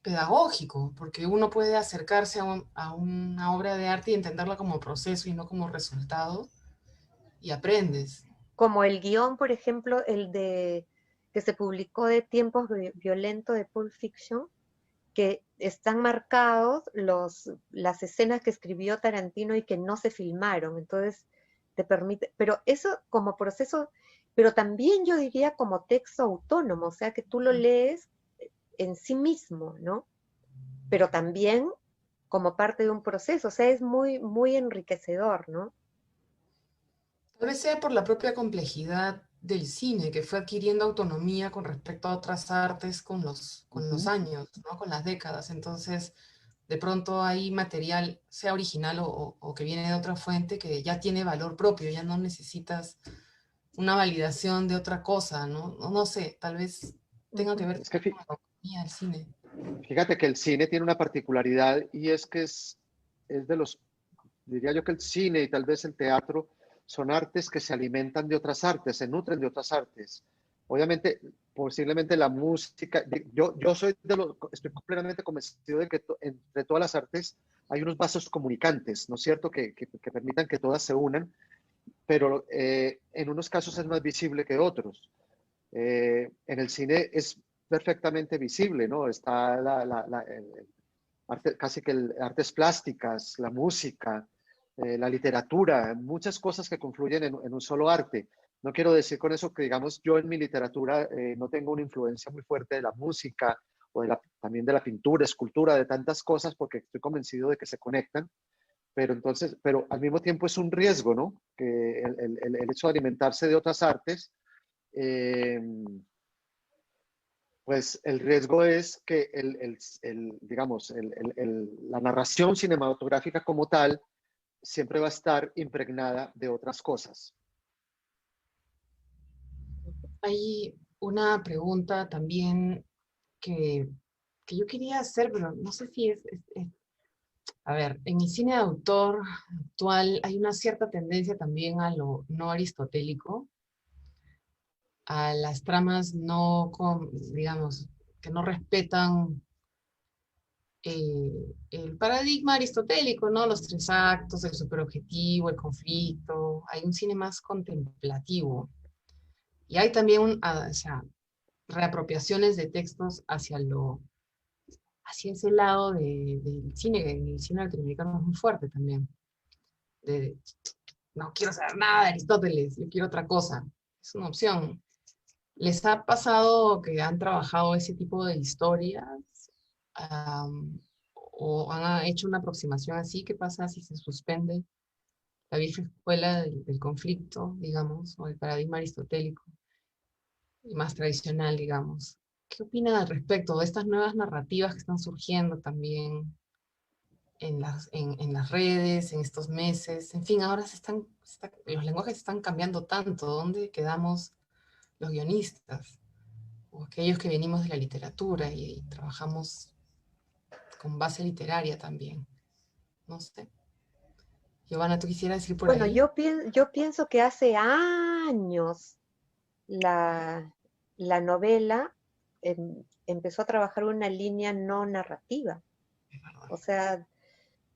pedagógico, porque uno puede acercarse a una obra de arte y entenderla como proceso y no como resultado, y aprendes. Como el guión, por ejemplo, que se publicó de Tiempos Violentos de Pulp Fiction, que están marcados las escenas que escribió Tarantino y que no se filmaron, entonces te permite, pero eso como proceso, pero también yo diría como texto autónomo, o sea que tú lo lees en sí mismo, ¿no? Pero también como parte de un proceso, o sea, es muy, muy enriquecedor, ¿no? Tal vez sea por la propia complejidad del cine, que fue adquiriendo autonomía con respecto a otras artes con los años, ¿no? Con las décadas. Entonces, de pronto hay material, sea original o que viene de otra fuente, que ya tiene valor propio, ya no necesitas una validación de otra cosa, ¿no? No sé, tal vez tenga que ver Es que con la autonomía del cine. fíjate que el cine tiene una particularidad y es que es de los, diría yo que el cine y tal vez el teatro son artes que se alimentan de otras artes, se nutren de otras artes. Obviamente, posiblemente la música, yo soy estoy completamente convencido de que entre todas las artes hay unos vasos comunicantes, ¿no es cierto?, que permitan que todas se unan, pero en unos casos es más visible que otros. En el cine es perfectamente visible, ¿no? Está casi que artes plásticas, la música, la literatura, muchas cosas que confluyen en un solo arte. No quiero decir con eso que, digamos, yo en mi literatura no tengo una influencia muy fuerte de la música o también de la pintura, escultura, de tantas cosas, porque estoy convencido de que se conectan, pero al mismo tiempo es un riesgo, ¿no? Que el hecho de alimentarse de otras artes, eh, pues el riesgo es que digamos, la narración cinematográfica como tal siempre va a estar impregnada de otras cosas. Hay una pregunta también que, que yo quería hacer, pero no sé si a ver, en el cine de autor actual hay una cierta tendencia también a lo no aristotélico, a las tramas no, digamos, que no respetan el paradigma aristotélico, ¿no? Los tres actos, el superobjetivo, el conflicto. Hay un cine más contemplativo. Y hay también o sea, reapropiaciones de textos hacia ese lado del cine, que en el cine latinoamericano es muy fuerte también. De, no quiero saber nada de Aristóteles, yo quiero otra cosa. Es una opción. ¿Les ha pasado que han trabajado ese tipo de historias? ¿O han hecho una aproximación así? ¿Qué pasa si se suspende la vieja escuela del conflicto, digamos, o el paradigma aristotélico y más tradicional, digamos? ¿Qué opinan al respecto de estas nuevas narrativas que están surgiendo también en las redes, en estos meses? En fin, ahora los lenguajes están cambiando tanto. ¿Dónde quedamos los guionistas? O aquellos que venimos de la literatura y trabajamos con base literaria también. No sé. Giovanna, ¿tú quisieras decir por Bueno, ahí? yo pienso que hace años la novela empezó a trabajar una línea no narrativa. O sea,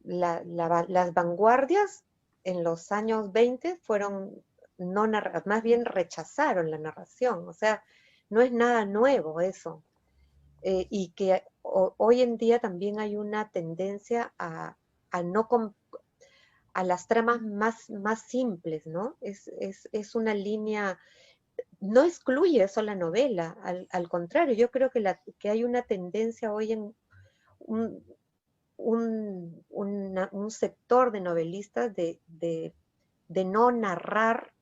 las vanguardias en los años 20 fueron no narrativas, más bien rechazaron la narración. O sea, no es nada nuevo eso. Y que hoy en día también hay una tendencia a no a las tramas más simples, ¿no? Es una línea, no excluye eso la novela, al contrario, yo creo que hay una tendencia hoy en un, un sector de novelistas de no narrar,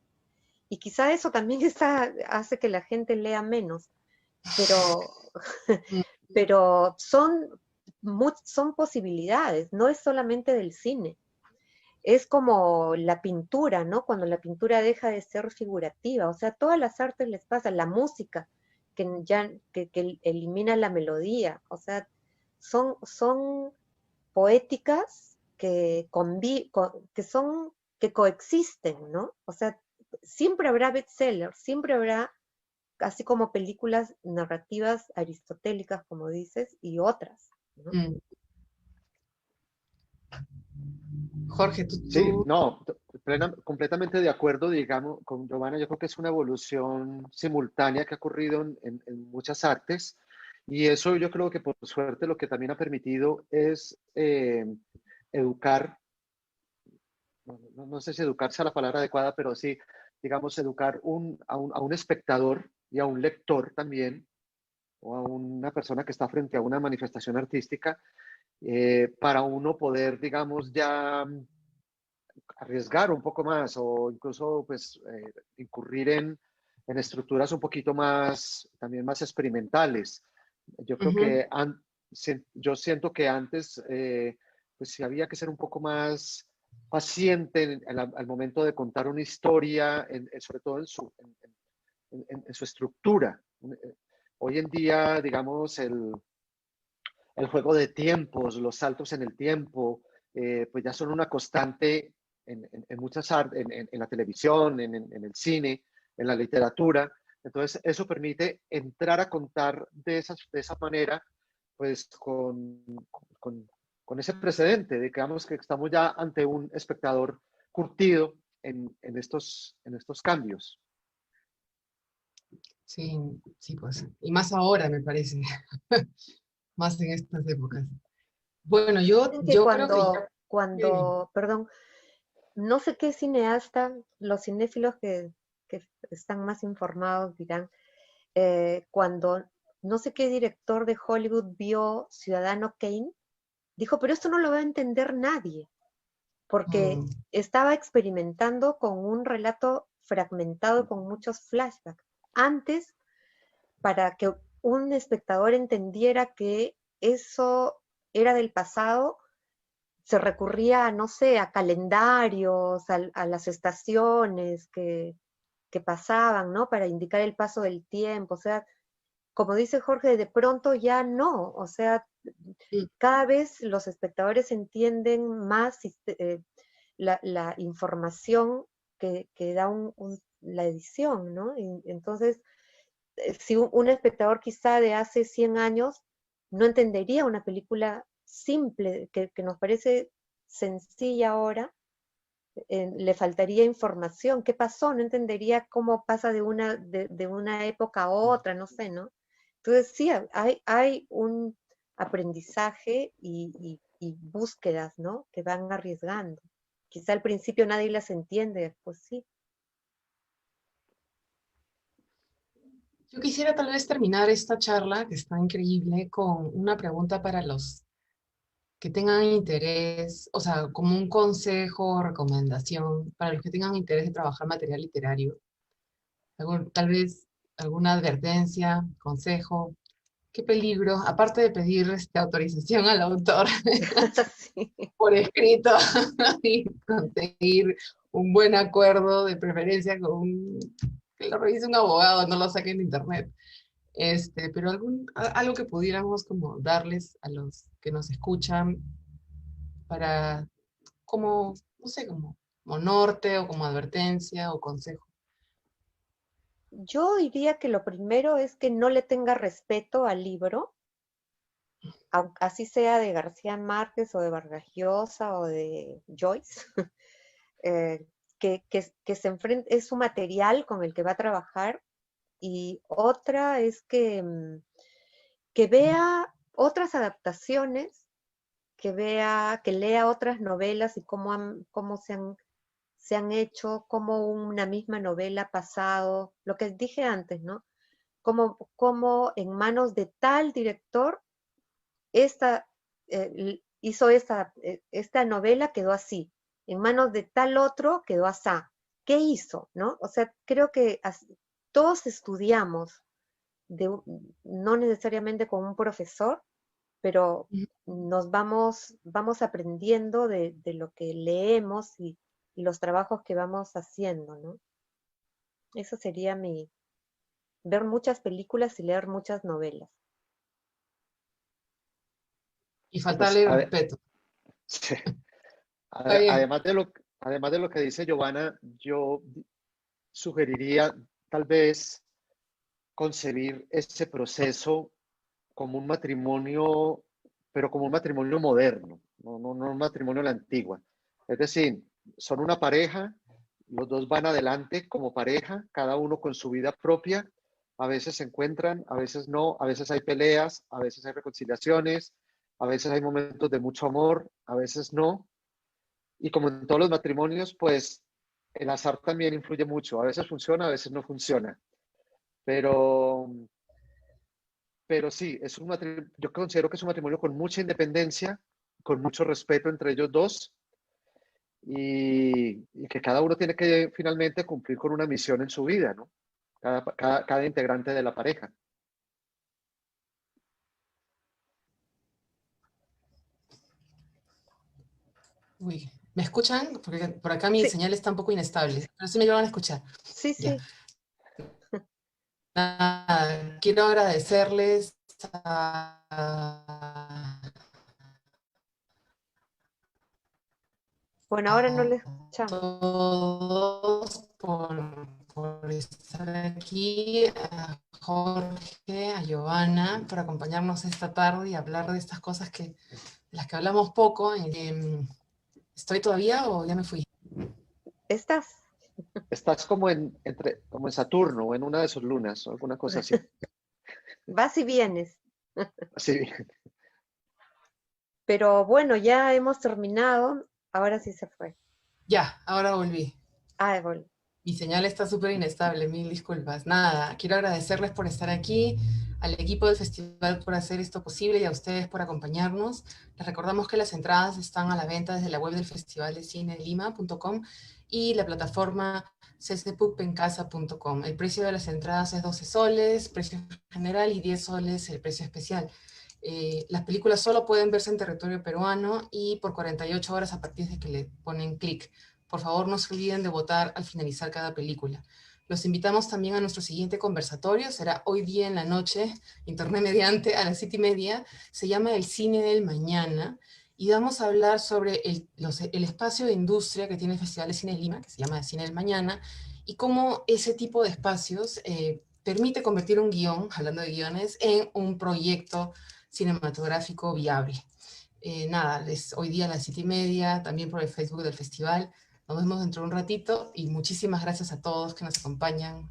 y quizá eso también hace que la gente lea menos, pero, pero son posibilidades, no es solamente del cine. Es como la pintura, ¿no? Cuando la pintura deja de ser figurativa, o sea, todas las artes les pasa, la música, que elimina la melodía, o sea, son poéticas que coexisten, ¿no? O sea, siempre habrá bestsellers, siempre habrá, así como películas narrativas aristotélicas, como dices, y otras, ¿no? Jorge, Sí, no, completamente de acuerdo, digamos, con Giovanna. Yo creo que es una evolución simultánea que ha ocurrido en muchas artes Y eso yo creo que por suerte lo que también ha permitido es educar, no sé si educar sea la palabra adecuada, pero sí, digamos, educar a un espectador y a un lector también, o a una persona que está frente a una manifestación artística, para uno poder, digamos, ya arriesgar un poco más o incluso pues incurrir en estructuras un poquito más, también más experimentales. Yo creo Ujú. que yo siento que antes pues sí había que ser un poco más paciente al momento de contar una historia, sobre todo en su estructura. Hoy en día, digamos, el juego de tiempos, los saltos en el tiempo, pues ya son una constante en muchas artes, en la televisión, en el cine, en la literatura. Entonces, eso permite entrar a contar de esa manera, pues con, con ese precedente de que, digamos, que estamos ya ante un espectador curtido en estos cambios. Sí, sí, pues. Y más ahora, me parece. Más en estas épocas. Bueno, Dicen que yo creo que ya... perdón, no sé qué cineasta, los cinéfilos que están más informados dirán, cuando no sé qué director de Hollywood vio Ciudadano Kane, dijo, pero esto no lo va a entender nadie, porque Mm, estaba experimentando con un relato fragmentado con muchos flashbacks. Antes, para que un espectador entendiera que eso era del pasado, se recurría, no sé, a calendarios, a las estaciones que pasaban, ¿no? Para indicar el paso del tiempo. O sea, como dice Jorge, de pronto ya no. O sea, sí, cada vez los espectadores entienden más la información que da la edición, ¿no? Y entonces, si un espectador quizá de hace 100 años no entendería una película simple, que nos parece sencilla ahora, le faltaría información. ¿Qué pasó? No entendería cómo pasa de una época a otra, no sé, ¿no? Entonces sí, hay un aprendizaje y búsquedas, ¿no? Que van arriesgando. Quizá al principio nadie las entiende, pues sí. yo quisiera tal vez terminar esta charla, que está increíble, con una pregunta para los que tengan interés, o sea, como un consejo o recomendación para los que tengan interés de trabajar material literario. Tal vez alguna advertencia, consejo. ¿Qué peligro? Aparte de pedir autorización al autor Sí. por escrito y conseguir un buen acuerdo, de preferencia con que lo revise un abogado, no lo saquen de internet. Pero algo que pudiéramos como darles a los que nos escuchan para, como, no sé, como norte o como advertencia o consejo. Yo diría que lo primero es que no le tenga respeto al libro, aunque así sea de García Márquez o de Vargas Llosa o de Joyce, eh, que se enfrente, es su material con el que va a trabajar. Y otra es que vea otras adaptaciones, que lea otras novelas y cómo se han hecho, cómo una misma novela ha pasado, lo que dije antes, ¿no? Cómo en manos de tal director esta, hizo esta novela, quedó así, en manos de tal otro quedó así. ¿Qué hizo? ¿No? O sea, creo que todos estudiamos, no necesariamente con un profesor, pero vamos aprendiendo de lo que leemos y los trabajos que vamos haciendo, ¿no? Eso sería ver muchas películas y leer muchas novelas. Y Pues faltarle el respeto. sí. Está bien. Además de lo que dice Giovanna, yo sugeriría tal vez concebir ese proceso como un matrimonio, pero como un matrimonio moderno, no un matrimonio a la antigua. Es decir, son una pareja, los dos van adelante como pareja, cada uno con su vida propia, a veces se encuentran, a veces no, a veces hay peleas, a veces hay reconciliaciones, a veces hay momentos de mucho amor, a veces no. Y como en todos los matrimonios, pues el azar también influye mucho. A veces funciona, a veces no funciona. Pero, pero sí, yo considero que es un matrimonio con mucha independencia, con mucho respeto entre ellos dos y que cada uno tiene que finalmente cumplir con una misión en su vida, ¿no? Cada integrante de la pareja. Uy, ¿me escuchan? Porque por acá mi Sí, señal está un poco inestable, pero sí me llevan a escuchar. sí, Ya. sí. Nada, quiero agradecerles Bueno, ahora no le a escuchamos. todos por estar aquí, a Jorge, a Giovanna, por acompañarnos esta tarde y hablar de estas cosas de las que hablamos poco. ¿Estoy todavía o ya me fui? ¿Estás? Estás como en Saturno o en una de sus lunas o alguna cosa así. Vas y vienes. Así. Pero bueno, ya hemos terminado. Ahora sí se fue. Ya, ahora volví. Ah, bueno. Mi señal está súper inestable, mil disculpas. Nada, quiero agradecerles por estar aquí, al equipo del festival por hacer esto posible y a ustedes por acompañarnos. Les recordamos que las entradas están a la venta desde la web del Festival de Cine Lima.com y la plataforma ccpupencasa.com. El precio de las entradas es 12 soles, precio general, y 10 soles el precio especial. Las películas solo pueden verse en territorio peruano y por 48 horas a partir de que le ponen clic. Por favor, no se olviden de votar al finalizar cada película. Los invitamos también a nuestro siguiente conversatorio. Será hoy día en la noche, internet mediante, a las 7:30. Se llama El Cine del Mañana. Y vamos a hablar sobre el espacio de industria que tiene el Festival de Cine de Lima, que se llama El Cine del Mañana, y cómo ese tipo de espacios permite convertir un guión, hablando de guiones, en un proyecto cinematográfico viable. Nada, hoy día a las 7:30, también por el Facebook del festival. Nos vemos dentro de un ratito y muchísimas gracias a todos que nos acompañan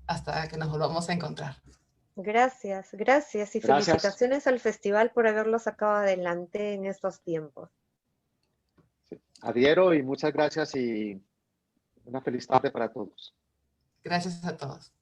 hasta que nos volvamos a encontrar. Gracias, gracias y Gracias. felicitaciones al festival por haberlo sacado adelante en estos tiempos. Sí. Adhiero y muchas gracias y una feliz tarde para todos. Gracias a todos.